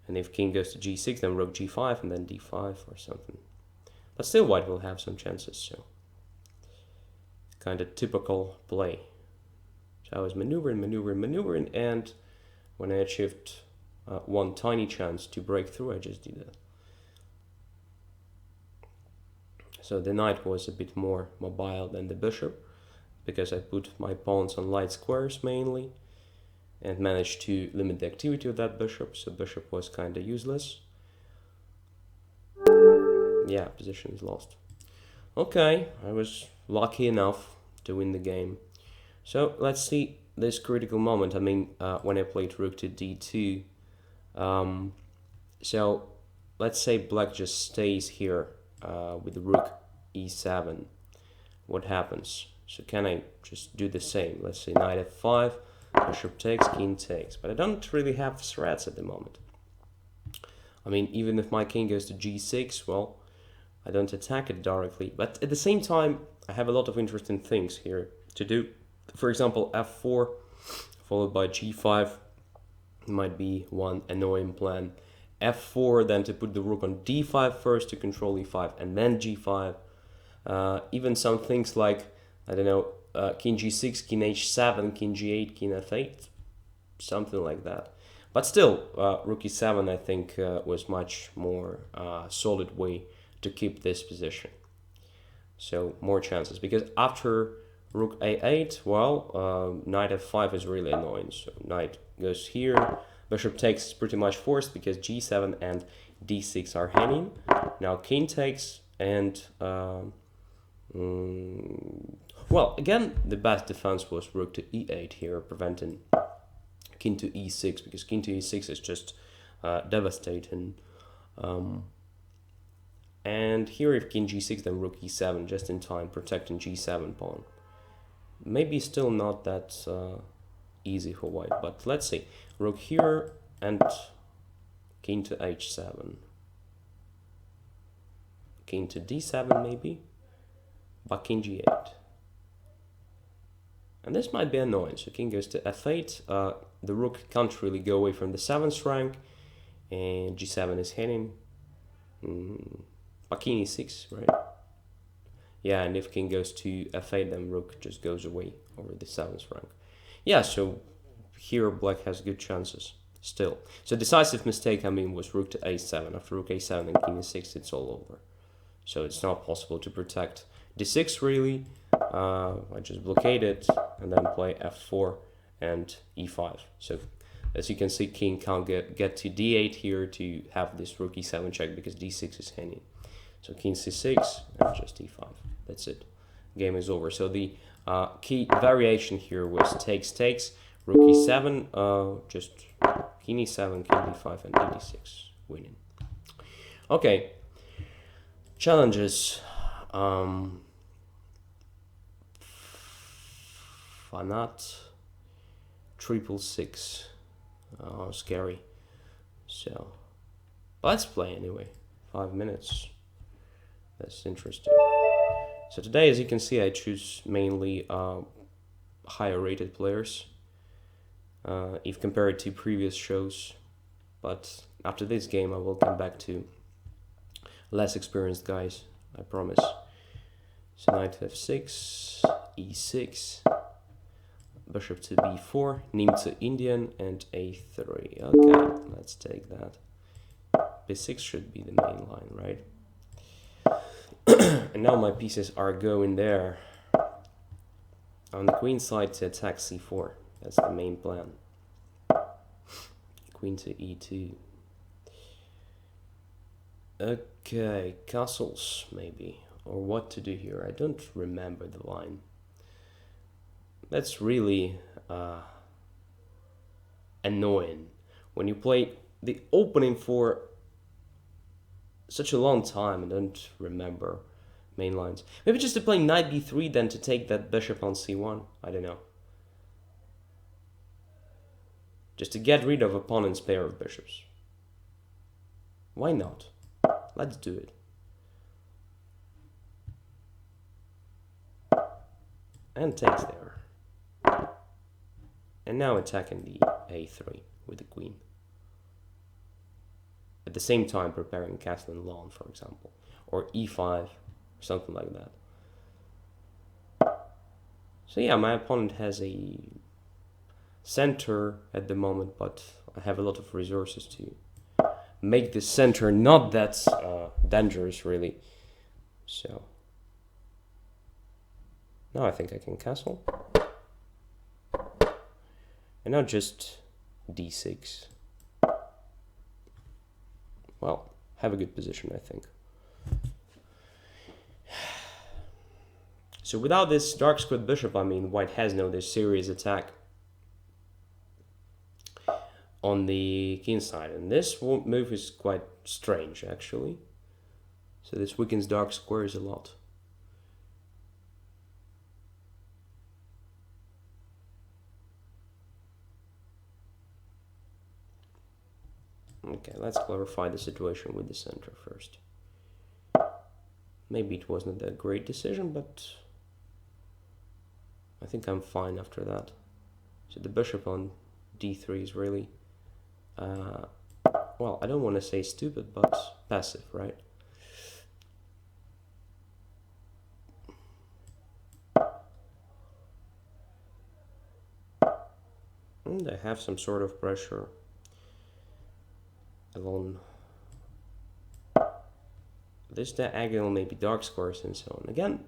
And if king goes to g6, then rook g5 and then d5 or something. But still white will have some chances, so kind of typical play. So I was maneuvering, and when I achieved one tiny chance to break through, I just did that. So the knight was a bit more mobile than the bishop, because I put my pawns on light squares mainly, and managed to limit the activity of that bishop, so bishop was kind of useless. Yeah, position is lost. Okay, I was lucky enough to win the game. So let's see this critical moment. I mean, when I played rook to d2. So let's say black just stays here with rook e7. What happens? So can I just do the same? Let's say knight f5, bishop takes, king takes. But I don't really have threats at the moment. I mean, even if my king goes to g6, well, I don't attack it directly. But at the same time, I have a lot of interesting things here to do. For example, f4 followed by g5 might be one annoying plan. f4, then to put the rook on d5 first to control e5, and then g5. Even some things like, I don't know, king g6, king h7, king g8, king f8, something like that. But still, rook e7 I think was much more solid way to keep this position. So more chances, because after rook a8, well, knight f5 is really annoying. So knight goes here, bishop takes is pretty much forced because g7 and d6 are hanging. Now king takes, and well, again, the best defense was rook to e8 here, preventing king to e6, because king to e6 is just devastating. And here if king g6, then rook e7, just in time, protecting g7 pawn. Maybe still not that easy for white, but let's see. Rook here and king to h7. King to d7 maybe, but king g8. And this might be annoying. So king goes to f8. The rook can't really go away from the 7th rank, and g7 is heading. But king e6, right? Yeah, and if king goes to f8, then rook just goes away over the 7th rank. Yeah, so here black has good chances still. So decisive mistake, I mean, was rook to a7. After rook a7 and king e6, it's all over. So it's not possible to protect d6 really. I just blockade it and then play f4 and e5. So as you can see, king can't get to d8 here to have this rook e7 check because d6 is hanging. So king c6 and just e5. That's it. Game is over. So the key variation here was takes, rook e7, just king e7, king d5, and d6 winning. Okay. Challenges. Fanat 666. Oh, scary. So let's play anyway. 5 minutes. That's interesting. So today, as you can see, I choose mainly higher rated players if compared to previous shows. But after this game, I will come back to less experienced guys, I promise. So knight f6, e6, bishop to b4, nim to Indian, and a3. Okay, let's take that. b6 should be the main line, right? And now my pieces are going there. On the queen side to attack c4. That's the main plan. Queen to e2. Okay, castles maybe. Or what to do here. I don't remember the line. That's really annoying. When you play the opening for such a long time and don't remember main lines. Maybe just to play knight b3 then to take that bishop on c1. I don't know. Just to get rid of opponent's pair of bishops. Why not? Let's do it. And takes there. And now attacking the a3 with the queen. at the same time preparing castle and lawn, for example, or e5 or something like that. So yeah, my opponent has a center at the moment, but I have a lot of resources to make this center not that dangerous, really. So now I think I can castle. And now just d6. Well, have a good position, I think. So without this dark squared bishop, I mean, white has no this serious attack on the king side. And this move is quite strange, actually. So this weakens dark squares a lot. Okay, let's clarify the situation with the center first. Maybe it wasn't a great decision, but I think I'm fine after that. So the bishop on d3 is really, well, I don't want to say stupid, but passive, right? And I have some sort of pressure along this diagonal, maybe dark squares and so on. Again,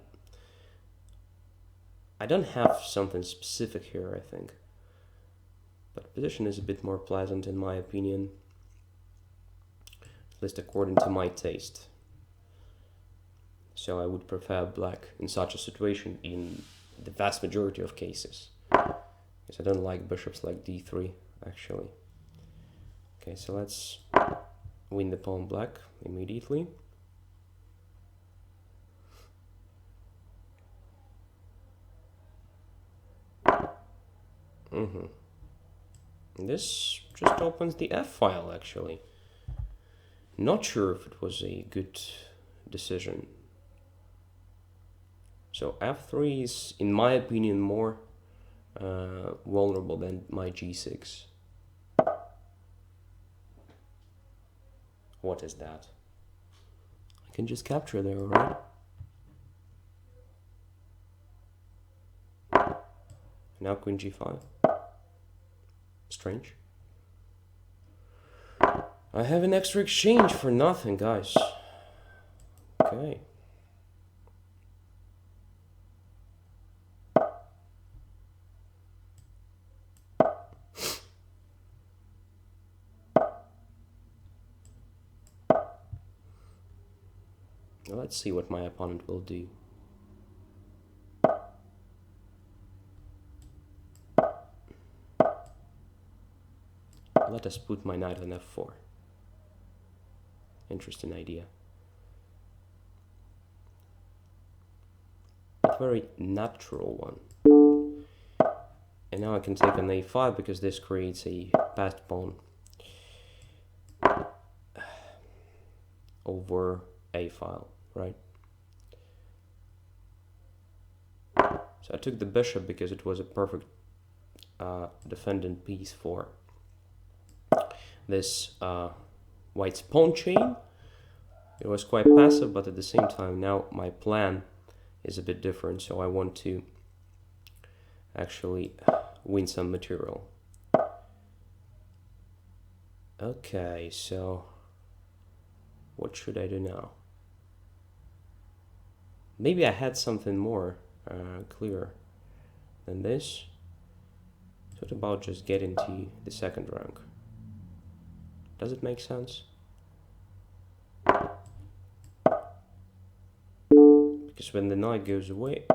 I don't have something specific here, I think. But the position is a bit more pleasant in my opinion. At least according to my taste. So I would prefer black in such a situation in the vast majority of cases. Because I don't like bishops like d3, actually. Okay, so let's win the pawn black immediately. This just opens the F file, actually. Not sure if it was a good decision. So F3 is, in my opinion, more vulnerable than my G6. What is that? I can just capture there, right? Now Queen G5. Strange. I have an extra exchange for nothing, guys. Okay. Let's see what my opponent will do. Let us put my knight on f4. Interesting idea. A very natural one. And now I can take on a5 because this creates a passed pawn over a file, right? So I took the bishop because it was a perfect defendant piece for this white's pawn chain. It was quite passive, but at the same time now my plan is a bit different, so I want to actually win some material. Okay, so what should I do now? Maybe I had something more clear than this. So what about just getting to the second rank? Does it make sense? Because when the knight goes away,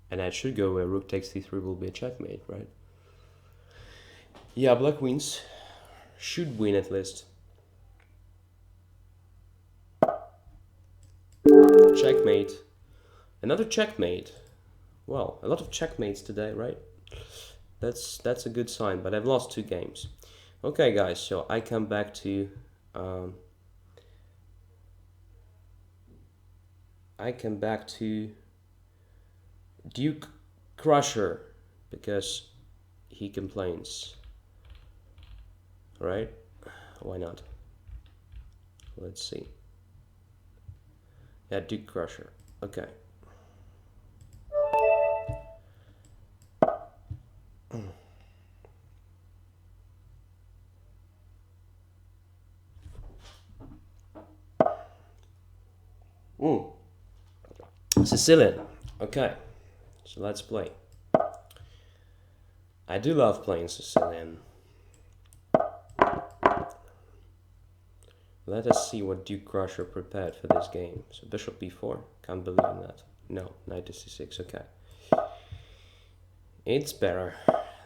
and knight should go away, rook takes d3 will be a checkmate, right? Yeah, black wins. Should win at least. Checkmate. Another checkmate. Well, a lot of checkmates today, right? That's a good sign, but I've lost 2 games. Okay, guys, so I come back to Duke Crusher because he complains, right? Why not? Let's see. Yeah, Duke Crusher. Okay. Sicilian. Okay. So let's play. I do love playing Sicilian. Let us see what Duke Crusher prepared for this game. So Bishop b4. Can't believe in that. No, Knight to c6. Okay. It's better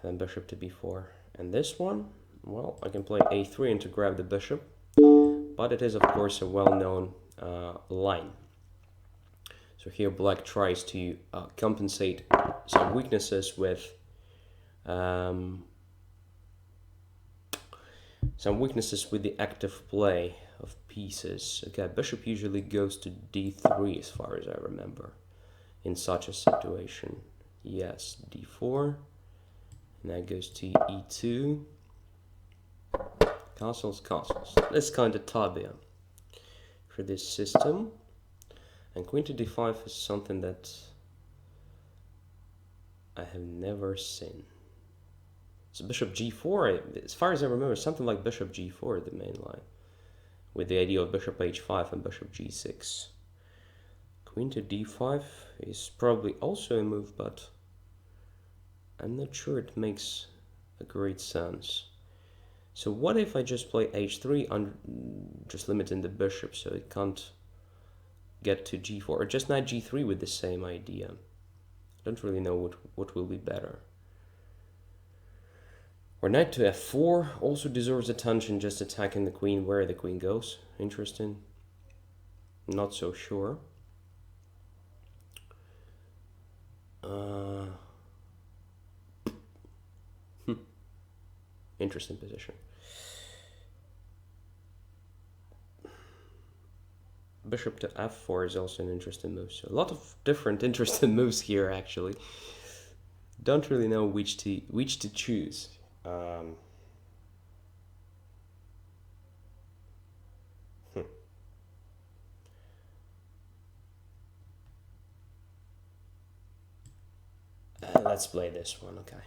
than Bishop to b4. And this one, well, I can play a3 and to grab the bishop. But it is, of course, a well-known line. So here Black tries to compensate some weaknesses with the active play of pieces. Okay, Bishop usually goes to d3 as far as I remember in such a situation. Yes, d4, and that goes to e2. Castles, castles. That's kind of tabia for this system. And Queen to d5 is something that I have never seen. So Bishop g4, as far as I remember, something like Bishop g4, the main line, with the idea of Bishop h5 and Bishop g6. Queen to d5 is probably also a move, but I'm not sure it makes a great sense. So what if I just play h3, just limiting the bishop so it can't get to g4, or just knight g3 with the same idea? I don't really know what will be better. Or knight to f4 also deserves attention, just attacking the queen where the queen goes. Interesting. Not so sure. Interesting position. Bishop to f4 is also an interesting move. So a lot of different interesting moves here, actually. Don't really know which to choose. Let's play this one, okay.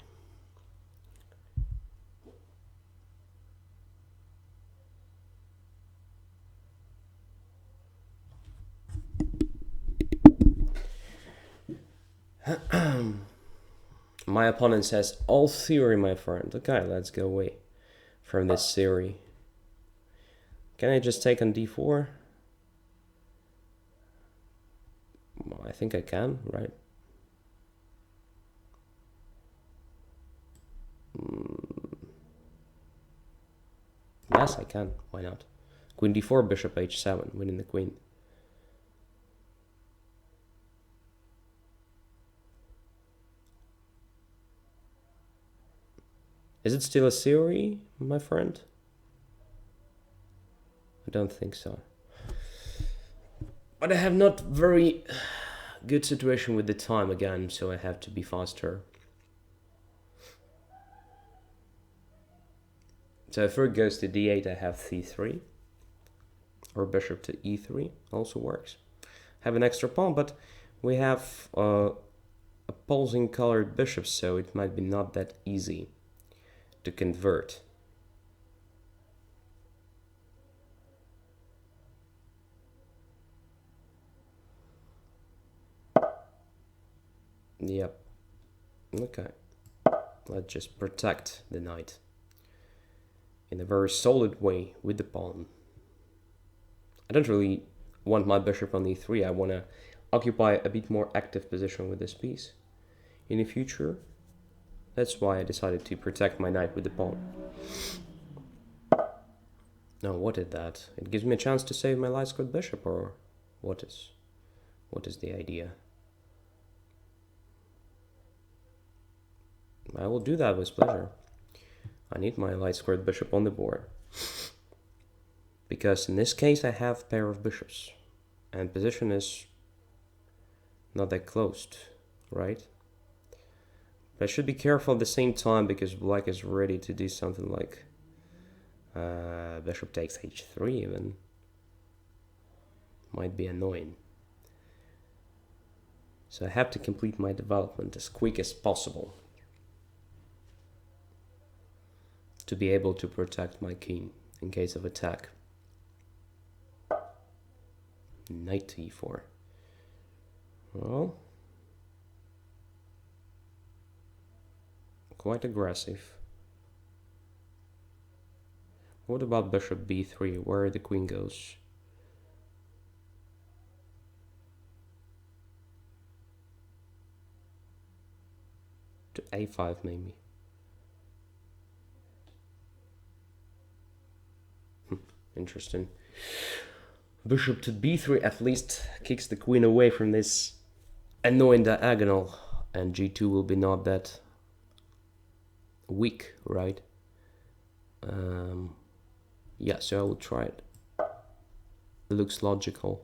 My opponent says, all theory, my friend. Okay, let's go away from this theory. Can I just take on d4? Well, I think I can, right? Yes, I can. Why not? Queen d4, bishop h7, winning the queen. Is it still a theory, my friend? I don't think so. But I have not very good situation with the time again, so I have to be faster. So if it goes to d8, I have c3. Or bishop to e3 also works. Have an extra pawn, but we have opposing colored bishops, so it might be not that easy to convert. Yep. Okay. Let's just protect the knight in a very solid way with the pawn. I don't really want my bishop on e3. I want to occupy a bit more active position with this piece in the future. That's why I decided to protect my knight with the pawn. Now, what is that? It gives me a chance to save my light squared bishop, or what is the idea? I will do that with pleasure. I need my light squared bishop on the board. Because in this case I have a pair of bishops. And position is not that closed, right? But I should be careful at the same time because black is ready to do something like bishop takes h3 even. might be annoying. So I have to complete my development as quick as possible to be able to protect my king in case of attack. Knight to e4. Well, quite aggressive. What about bishop b3, where the queen goes? To a5 maybe. Interesting. Bishop to b3 at least kicks the queen away from this annoying diagonal, and g2 will be not that weak, right? Yeah, so I will try it. It looks logical.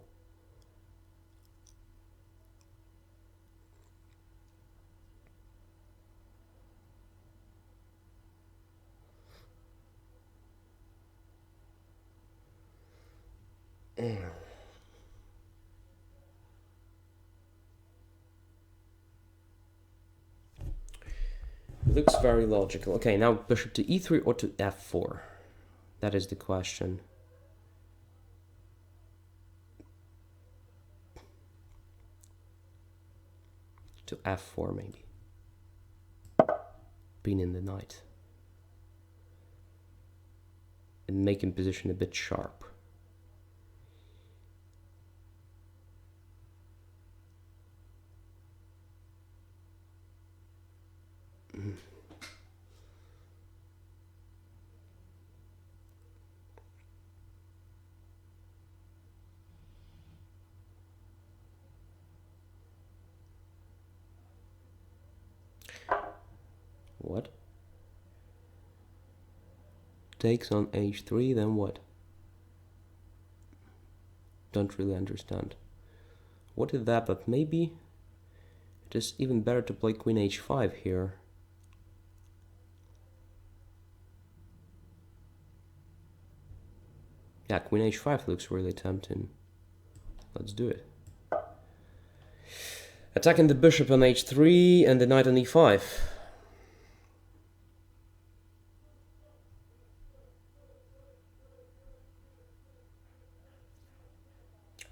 Looks very logical. Okay, now bishop to e3 or to f4? That is the question. To f4 maybe. Pinning the knight. And making position a bit sharp. What? Takes on h3, then what? Don't really understand. What is that? But maybe it is even better to play queen h5 here. Yeah, queen h5 looks really tempting. Let's do it. Attacking the bishop on h3 and the knight on e5.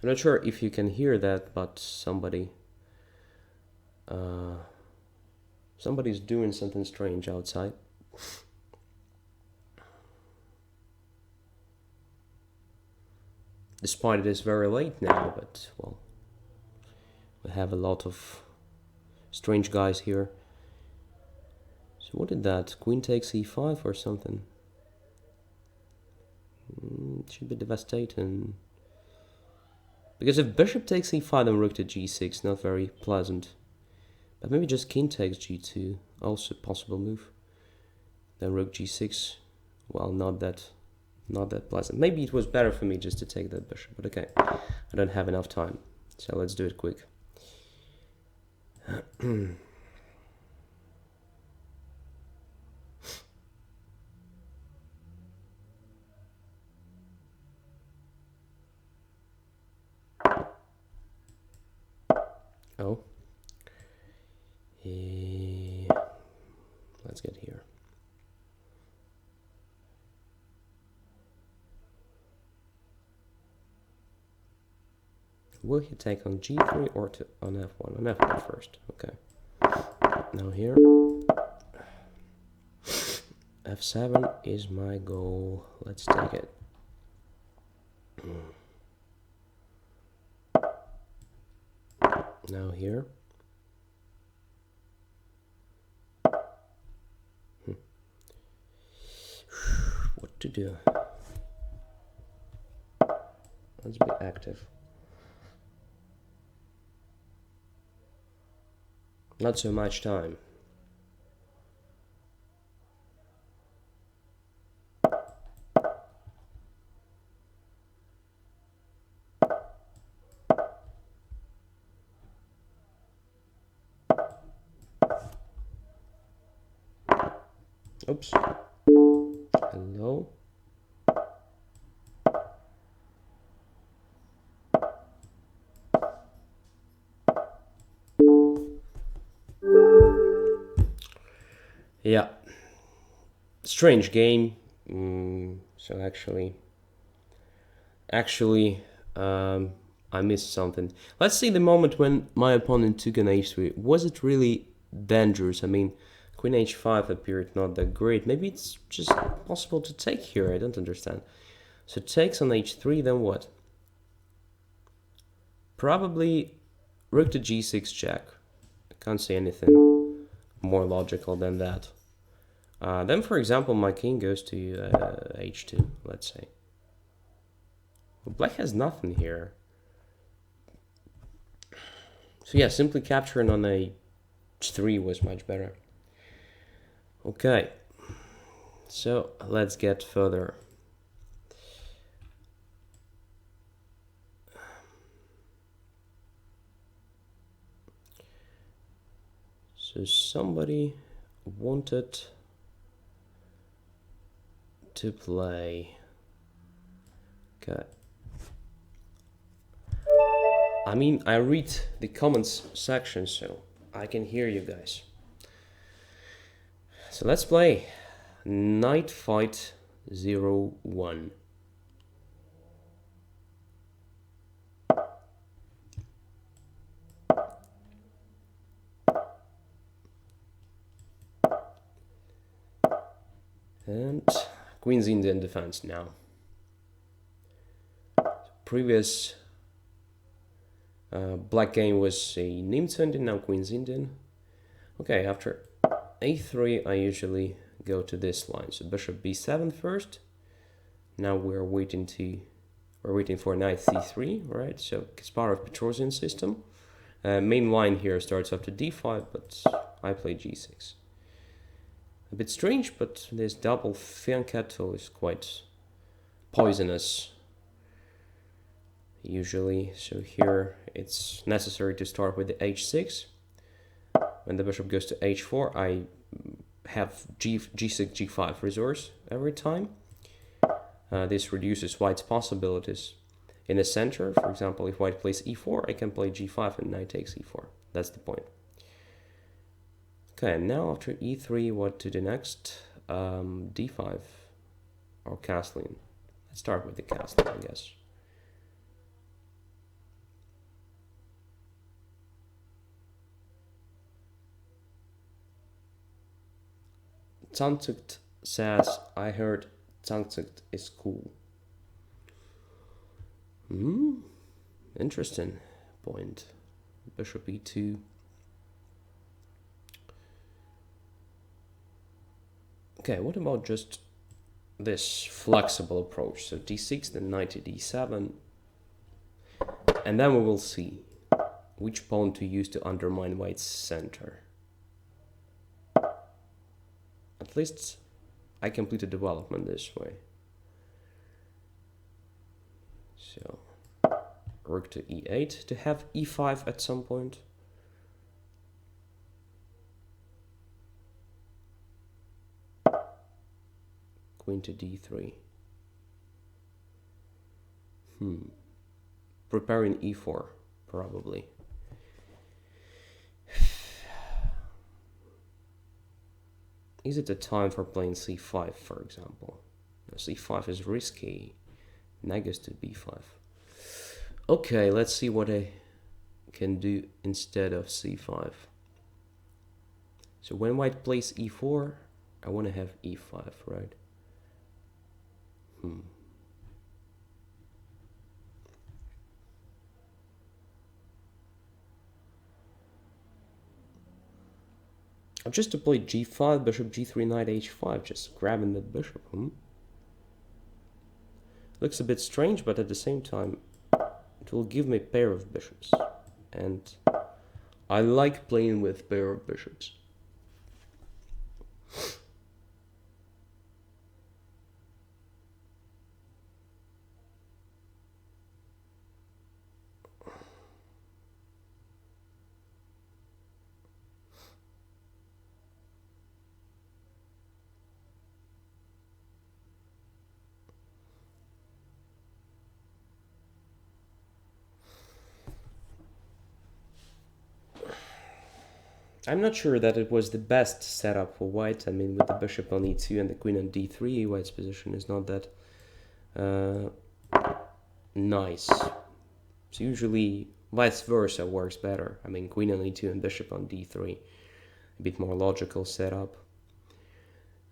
I'm not sure if you can hear that, but somebody's doing something strange outside. Despite it is very late now, but well, we have a lot of strange guys here. So what did that? Queen takes e5 or something? It should be devastating. Because if bishop takes e5 and rook to g6, not very pleasant. But maybe just king takes g2, also possible move. Then rook g6, well, not that pleasant. Maybe it was better for me just to take that bishop, but okay. I don't have enough time, so let's do it quick. Oh. Let's get here. Will he take on g3 or on f1? On f1 first, okay. Now here, f7 is my goal. Let's take it. Now here. What to do? Let's be active. Not so much time. Oops. Hello. Yeah, strange game. So actually, I missed something. Let's see the moment when my opponent took an h3. Was it really dangerous? I mean, queen h5 appeared not that great. Maybe it's just possible to take here. I don't understand. So takes on h3, then what? Probably rook to g6 check. I can't say anything more logical than that. Then, for example, my king goes to h2, let's say. Well, black has nothing here. So yeah, simply capturing on h3 was much better. Okay, so let's get further. So somebody wanted to play. Okay. I mean, I read the comments section, so I can hear you guys. So let's play Knight Fight 01. And Queen's Indian defense now. Previous black game was a Nimzo Indian, now Queen's Indian. Okay, after a3 I usually go to this line. So bishop b7 first. Now we're waiting for knight c3, right? So Kasparov-Petrosian system. Main line here starts after d5, but I play g6. A bit strange, but this double fianchetto is quite poisonous usually. So here it's necessary to start with the h6. When the bishop goes to h4, I have g6, g5 resource every time. This reduces white's possibilities in the center. For example, if white plays e4, I can play g5 and knight takes e4. That's the point. Okay, now after e3, what to do next? d5 or castling. Let's start with the castling, I guess. Zangzucht says, I heard Zangzucht is cool. Interesting point. Bishop e2. Okay, what about just this flexible approach? So d6, then knight to d7. And then we will see which pawn to use to undermine white's center. At least I complete the development this way. So rook to e8 to have e5 at some point. Queen to d3. Preparing e4, probably. Is it the time for playing c5, for example? c5 is risky. Knight goes to b5. Okay, let's see what I can do instead of c5. So when white plays e4, I want to have e5, right? Just to play g5, bishop g3, knight h5, just grabbing the bishop. Looks a bit strange, but at the same time, it will give me a pair of bishops. And I like playing with pair of bishops. I'm not sure that it was the best setup for white. I mean, with the bishop on e2 and the queen on d3, white's position is not that nice. So usually vice versa works better. I mean, queen on e2 and bishop on d3, a bit more logical setup.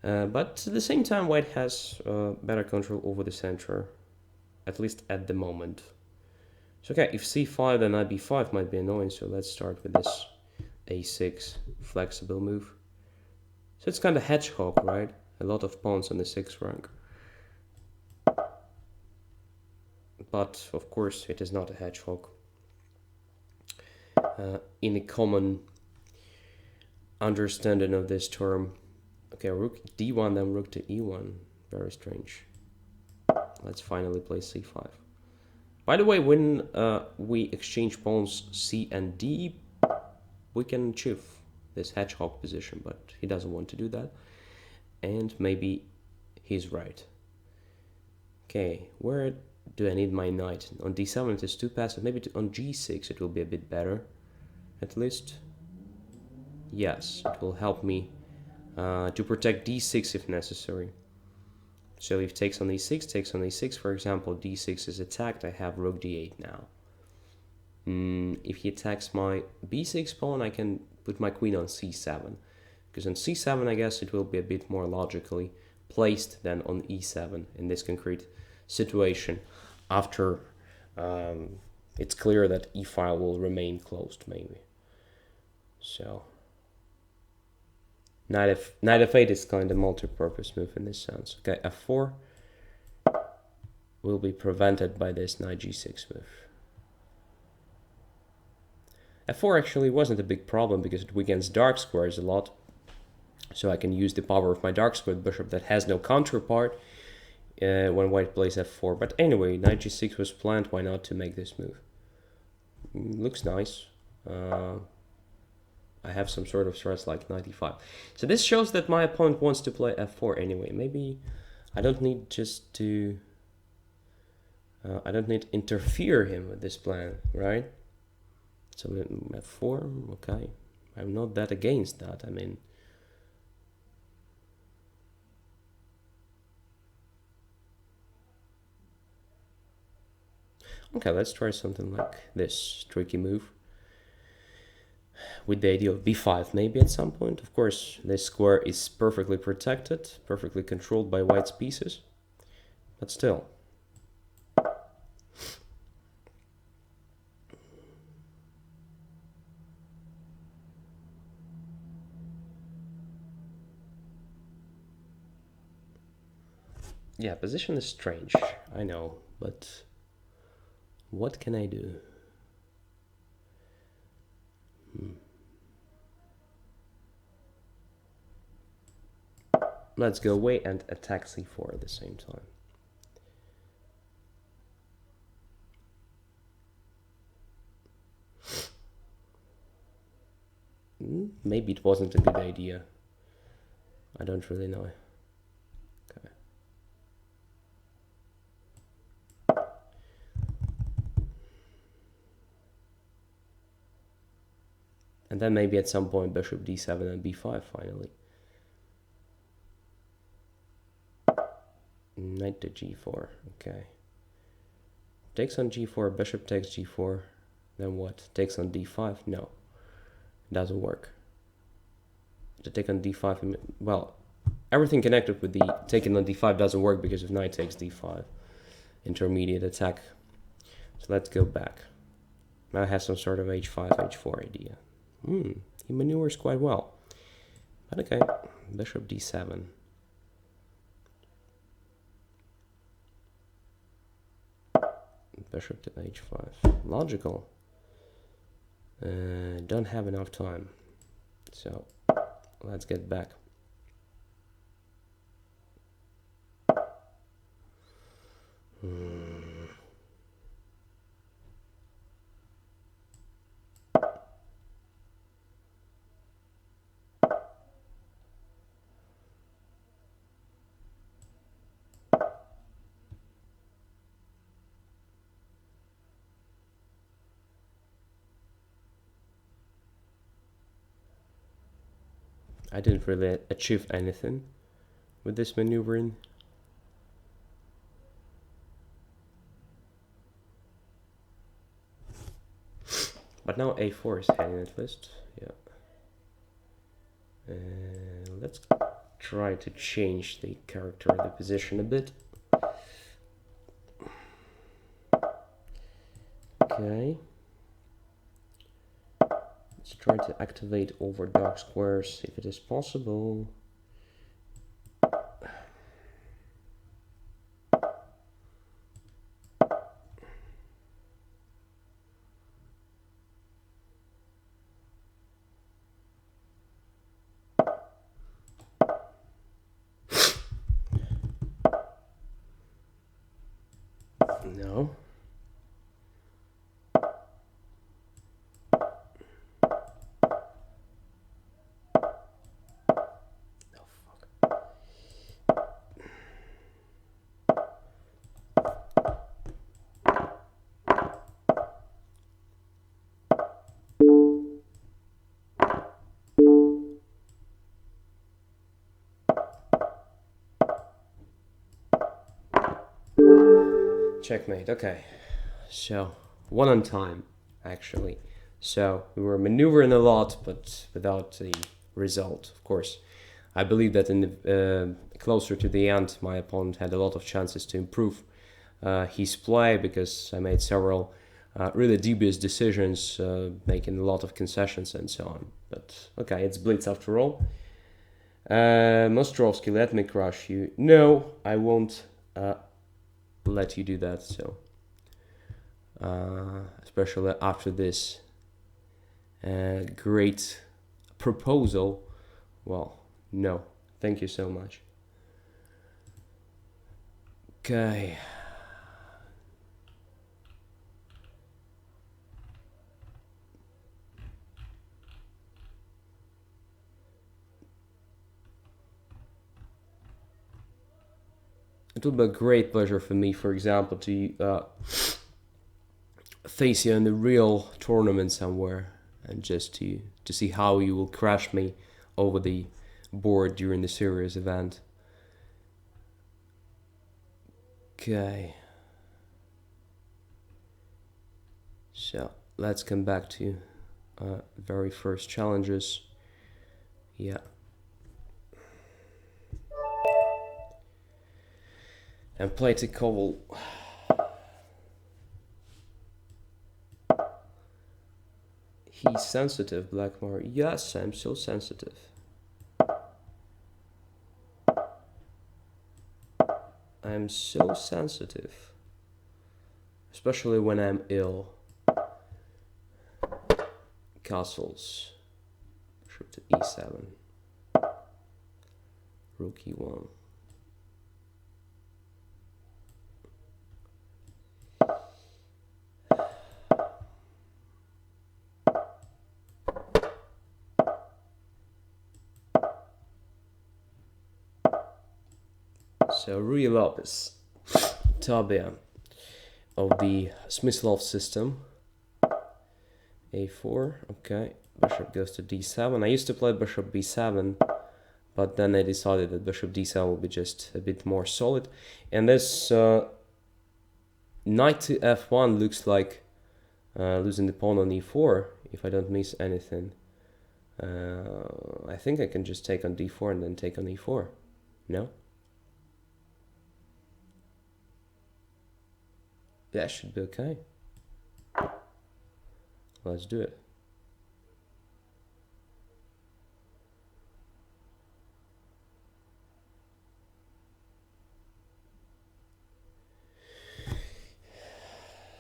But at the same time, white has better control over the center, at least at the moment. So okay, if c5, then knight b5 might be annoying, so let's start with this a6 flexible move. So it's kind of hedgehog, right? A lot of pawns on the 6th rank. But of course it is not a hedgehog. In a common understanding of this term. Okay, rook d1, then rook to e1. Very strange. Let's finally play c5. By the way, when we exchange pawns c and d, we can achieve this hedgehog position, but he doesn't want to do that. And maybe he's right. Okay, where do I need my knight? On d7 it is too passive. Maybe on g6 it will be a bit better, at least. Yes, it will help me to protect d6 if necessary. So if takes on e6, takes on e6, for example, d6 is attacked, I have rook d8 now. If he attacks my b6 pawn, I can put my queen on c7. Because on c7, I guess it will be a bit more logically placed than on e7 in this concrete situation. After it's clear that e file will remain closed, maybe. So knight f8 is kind of multi-purpose move in this sense. Okay, f4 will be prevented by this knight g6 move. f4 actually wasn't a big problem because it weakens dark squares a lot. So I can use the power of my dark squared bishop that has no counterpart when white plays f4. But anyway, knight g6 was planned, why not to make this move? Looks nice. I have some sort of threats like knight e5. So this shows that my opponent wants to play f4 anyway. Maybe I don't need just to... I don't need to interfere him with this plan, right? So f4, okay. I'm not that against that, I mean... Okay, let's try something like this tricky move. With the idea of b5 maybe at some point. Of course, this square is perfectly protected, perfectly controlled by white's pieces. But still. Yeah, position is strange, I know, but what can I do? Let's go away and attack c4 at the same time. Maybe it wasn't a good idea. I don't really know. Okay. And then maybe at some point bishop d7 and b5 finally. Knight to g4, okay. Takes on g4, bishop takes g4, then what? Takes on d5? No, it doesn't work. To take on d5, well, everything connected with the taking on d5 doesn't work because of knight takes d5. Intermediate attack. So let's go back. Now I have some sort of h5, h4 idea. He maneuvers quite well. But okay, bishop d7. Bishop to h5. Logical. Don't have enough time. So let's get back. I didn't really achieve anything with this maneuvering. But now a4 is hanging at least. Yeah. Let's try to change the character and the position a bit. Okay. Let's try to activate over dark squares if it is possible. No. Checkmate. Okay. So, one on time, actually. So, we were maneuvering a lot, but without the result, of course. I believe that in the closer to the end, my opponent had a lot of chances to improve his play because I made several really dubious decisions, making a lot of concessions and so on. But okay, it's Blitz after all. Mostrovski, let me crush you. No, I won't let you do that. So, especially after this great proposal, well, no, thank you so much. Okay. It would be a great pleasure for me, for example, to face you in the real tournament somewhere and just to see how you will crash me over the board during the serious event. Okay. So let's come back to very first challenges. Yeah. And play to Koval. He's sensitive, Blackmore. Yes, I'm so sensitive. I'm so sensitive. Especially when I'm ill. Castles. Bishop to e7. Rook e1. So Rui Lopez, Tabea of the Smyslov system. A4, okay. Bishop goes to d7. I used to play bishop b7, but then I decided that bishop d7 will be just a bit more solid. And this knight to f1 looks like losing the pawn on e4, if I don't miss anything. I think I can just take on d4 and then take on e4. No? That should be okay. Let's do it.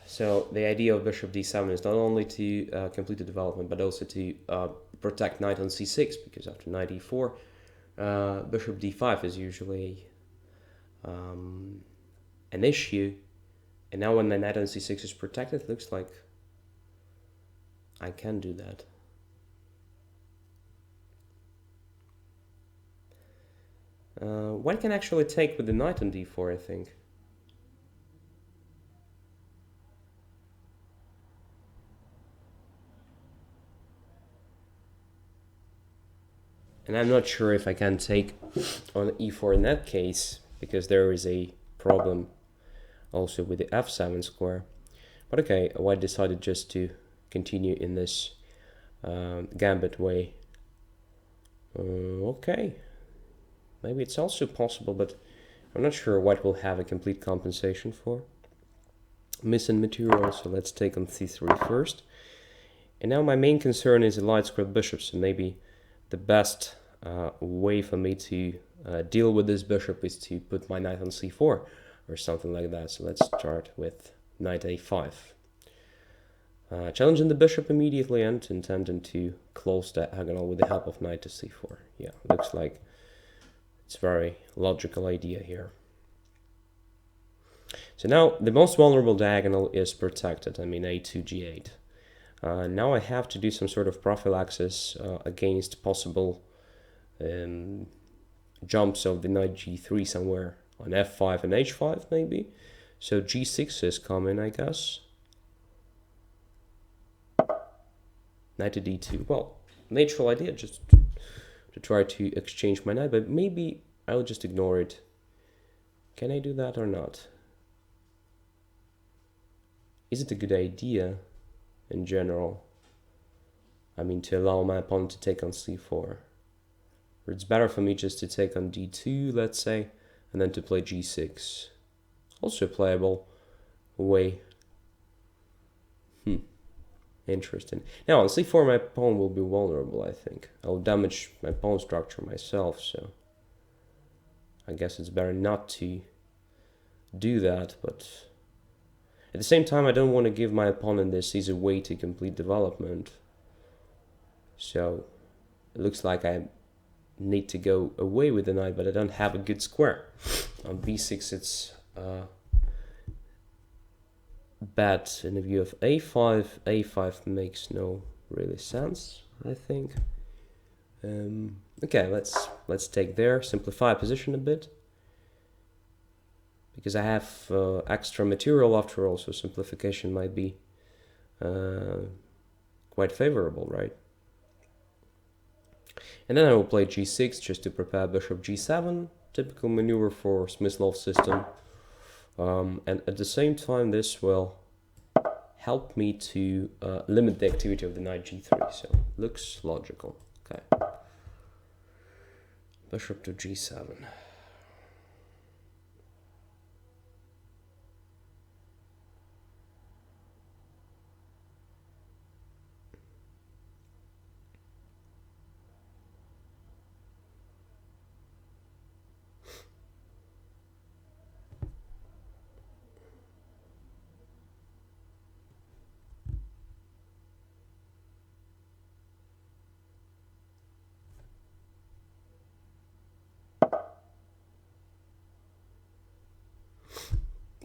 So the idea of bishop d7 is not only to complete the development, but also to protect knight on c6, because after knight e4, bishop d5 is usually an issue. And now when the knight on c6 is protected, it looks like I can do that. White can actually take with the knight on d4, I think. And I'm not sure if I can take on e4 in that case, because there is a problem also with the f7 square. But okay, white decided just to continue in this gambit way. Okay, maybe it's also possible, but I'm not sure white will have a complete compensation for. Missing material, so let's take on c3 first. And now my main concern is a light squared bishop, so maybe the best way for me to deal with this bishop is to put my knight on c4 or something like that. So let's start with knight a5. Challenging the bishop immediately and intending to close the diagonal with the help of knight to c4. Yeah, looks like it's a very logical idea here. So now the most vulnerable diagonal is protected, I mean a2, g8. Now I have to do some sort of prophylaxis against possible jumps of the knight g3 somewhere on f5 and h5 maybe. So g6 is coming, I guess. Knight to d2. Well, natural idea, just to try to exchange my knight, but maybe I'll just ignore it. Can I do that or not? Is it a good idea in general? I mean, to allow my opponent to take on c4. Or it's better for me just to take on d2, let's say, and then to play g6. Also playable way. Interesting. Now on c4 my pawn will be vulnerable, I think. I'll damage my pawn structure myself, so I guess it's better not to do that, but at the same time I don't want to give my opponent this easy way to complete development. So it looks like I need to go away with the knight, but I don't have a good square. On b6 it's bad in the view of a5. a5 makes no really sense, I think. Okay, let's take there, simplify position a bit, because I have extra material after all, so simplification might be quite favorable, right? And then I will play g6 just to prepare bishop g7, typical maneuver for Smyslov's system. And at the same time, this will help me to limit the activity of the knight g3, so looks logical. Okay, bishop to g7.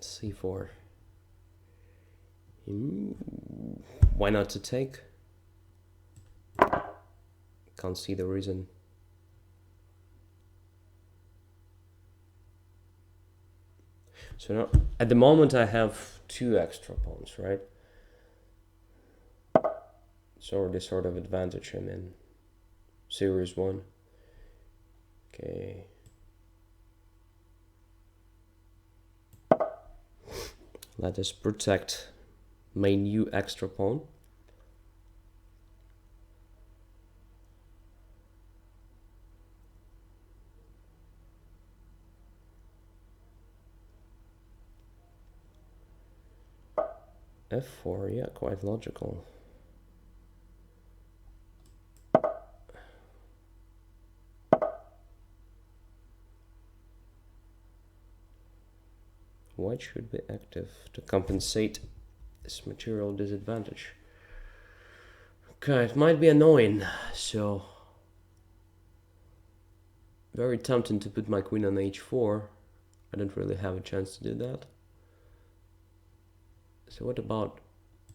c4. Why not to take? Can't see the reason. So now, at the moment I have two extra pawns, right? It's already sort of advantage I'm in. Series 1. Okay. Let us protect my new extra pawn. f4, yeah, quite logical. White should be active to compensate this material disadvantage. Okay, it might be annoying, so very tempting to put my queen on h4. I don't really have a chance to do that. So what about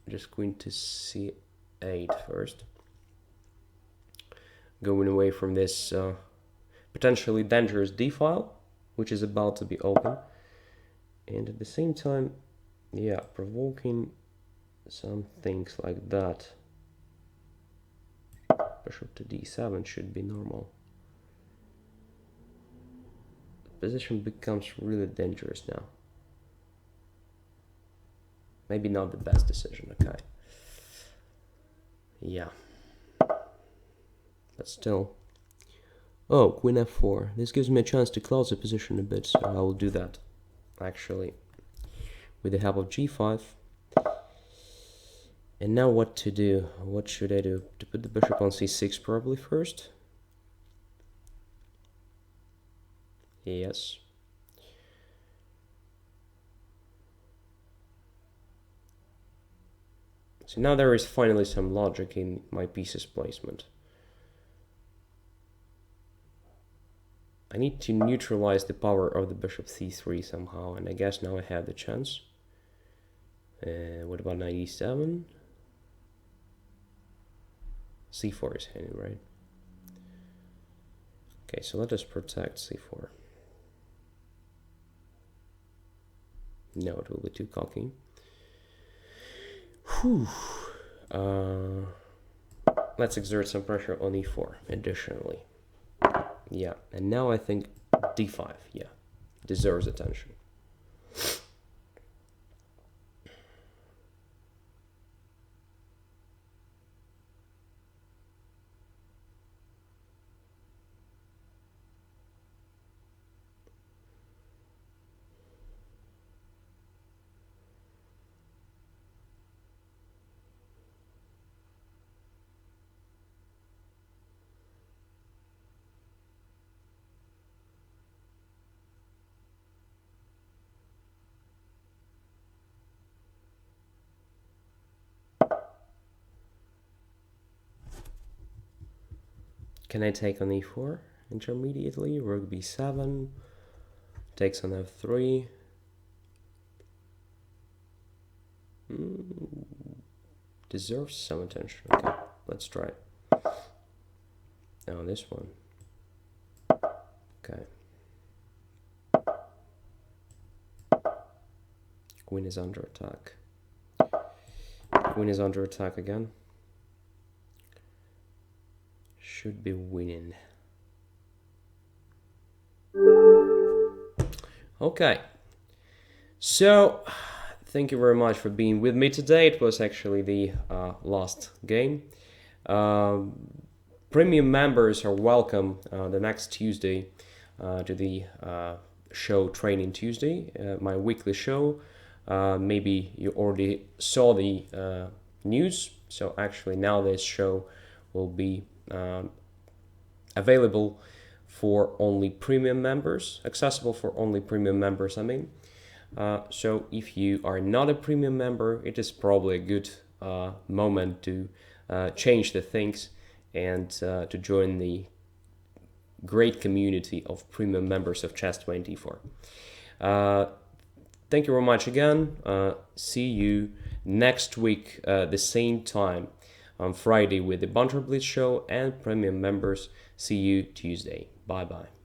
just queen to c8 first? Going away from this potentially dangerous d-file, which is about to be open. And at the same time, yeah, provoking some things like that. Bishop to d7 should be normal. position becomes really dangerous now. Maybe not the best decision, okay. Yeah. But still. Oh, queen f4. This gives me a chance to close the position a bit, so I will do that, actually, with the help of g5. And now what to do? What should I do? To put the bishop on c6 probably first? Yes. So now there is finally some logic in my piece's placement. I need to neutralize the power of the bishop c3 somehow, and I guess now I have the chance. What about knight e7? c4 is hanging, right? Okay, so let us protect c4. No, it will be too cocky. Whew. Let's exert some pressure on e4 additionally. Yeah, and now I think d5, yeah, deserves attention. Can I take on e4 intermediately? Rook b7 takes on f3. Deserves some attention. Okay, let's try it. Now this one. Okay. Queen is under attack. Queen is under attack again. Should be winning. Okay. So, thank you very much for being with me today. It was actually the last game. Premium members are welcome the next Tuesday to the show Training Tuesday, my weekly show. Maybe you already saw the news. So actually now this show will be available for only premium members, accessible for only premium members, I mean. So if you are not a premium member, it is probably a good moment to change the things and to join the great community of premium members of Chess24. Thank you very much again. See you next week the same time on Friday with the Banter Blitz show, and premium members see you Tuesday. Bye bye.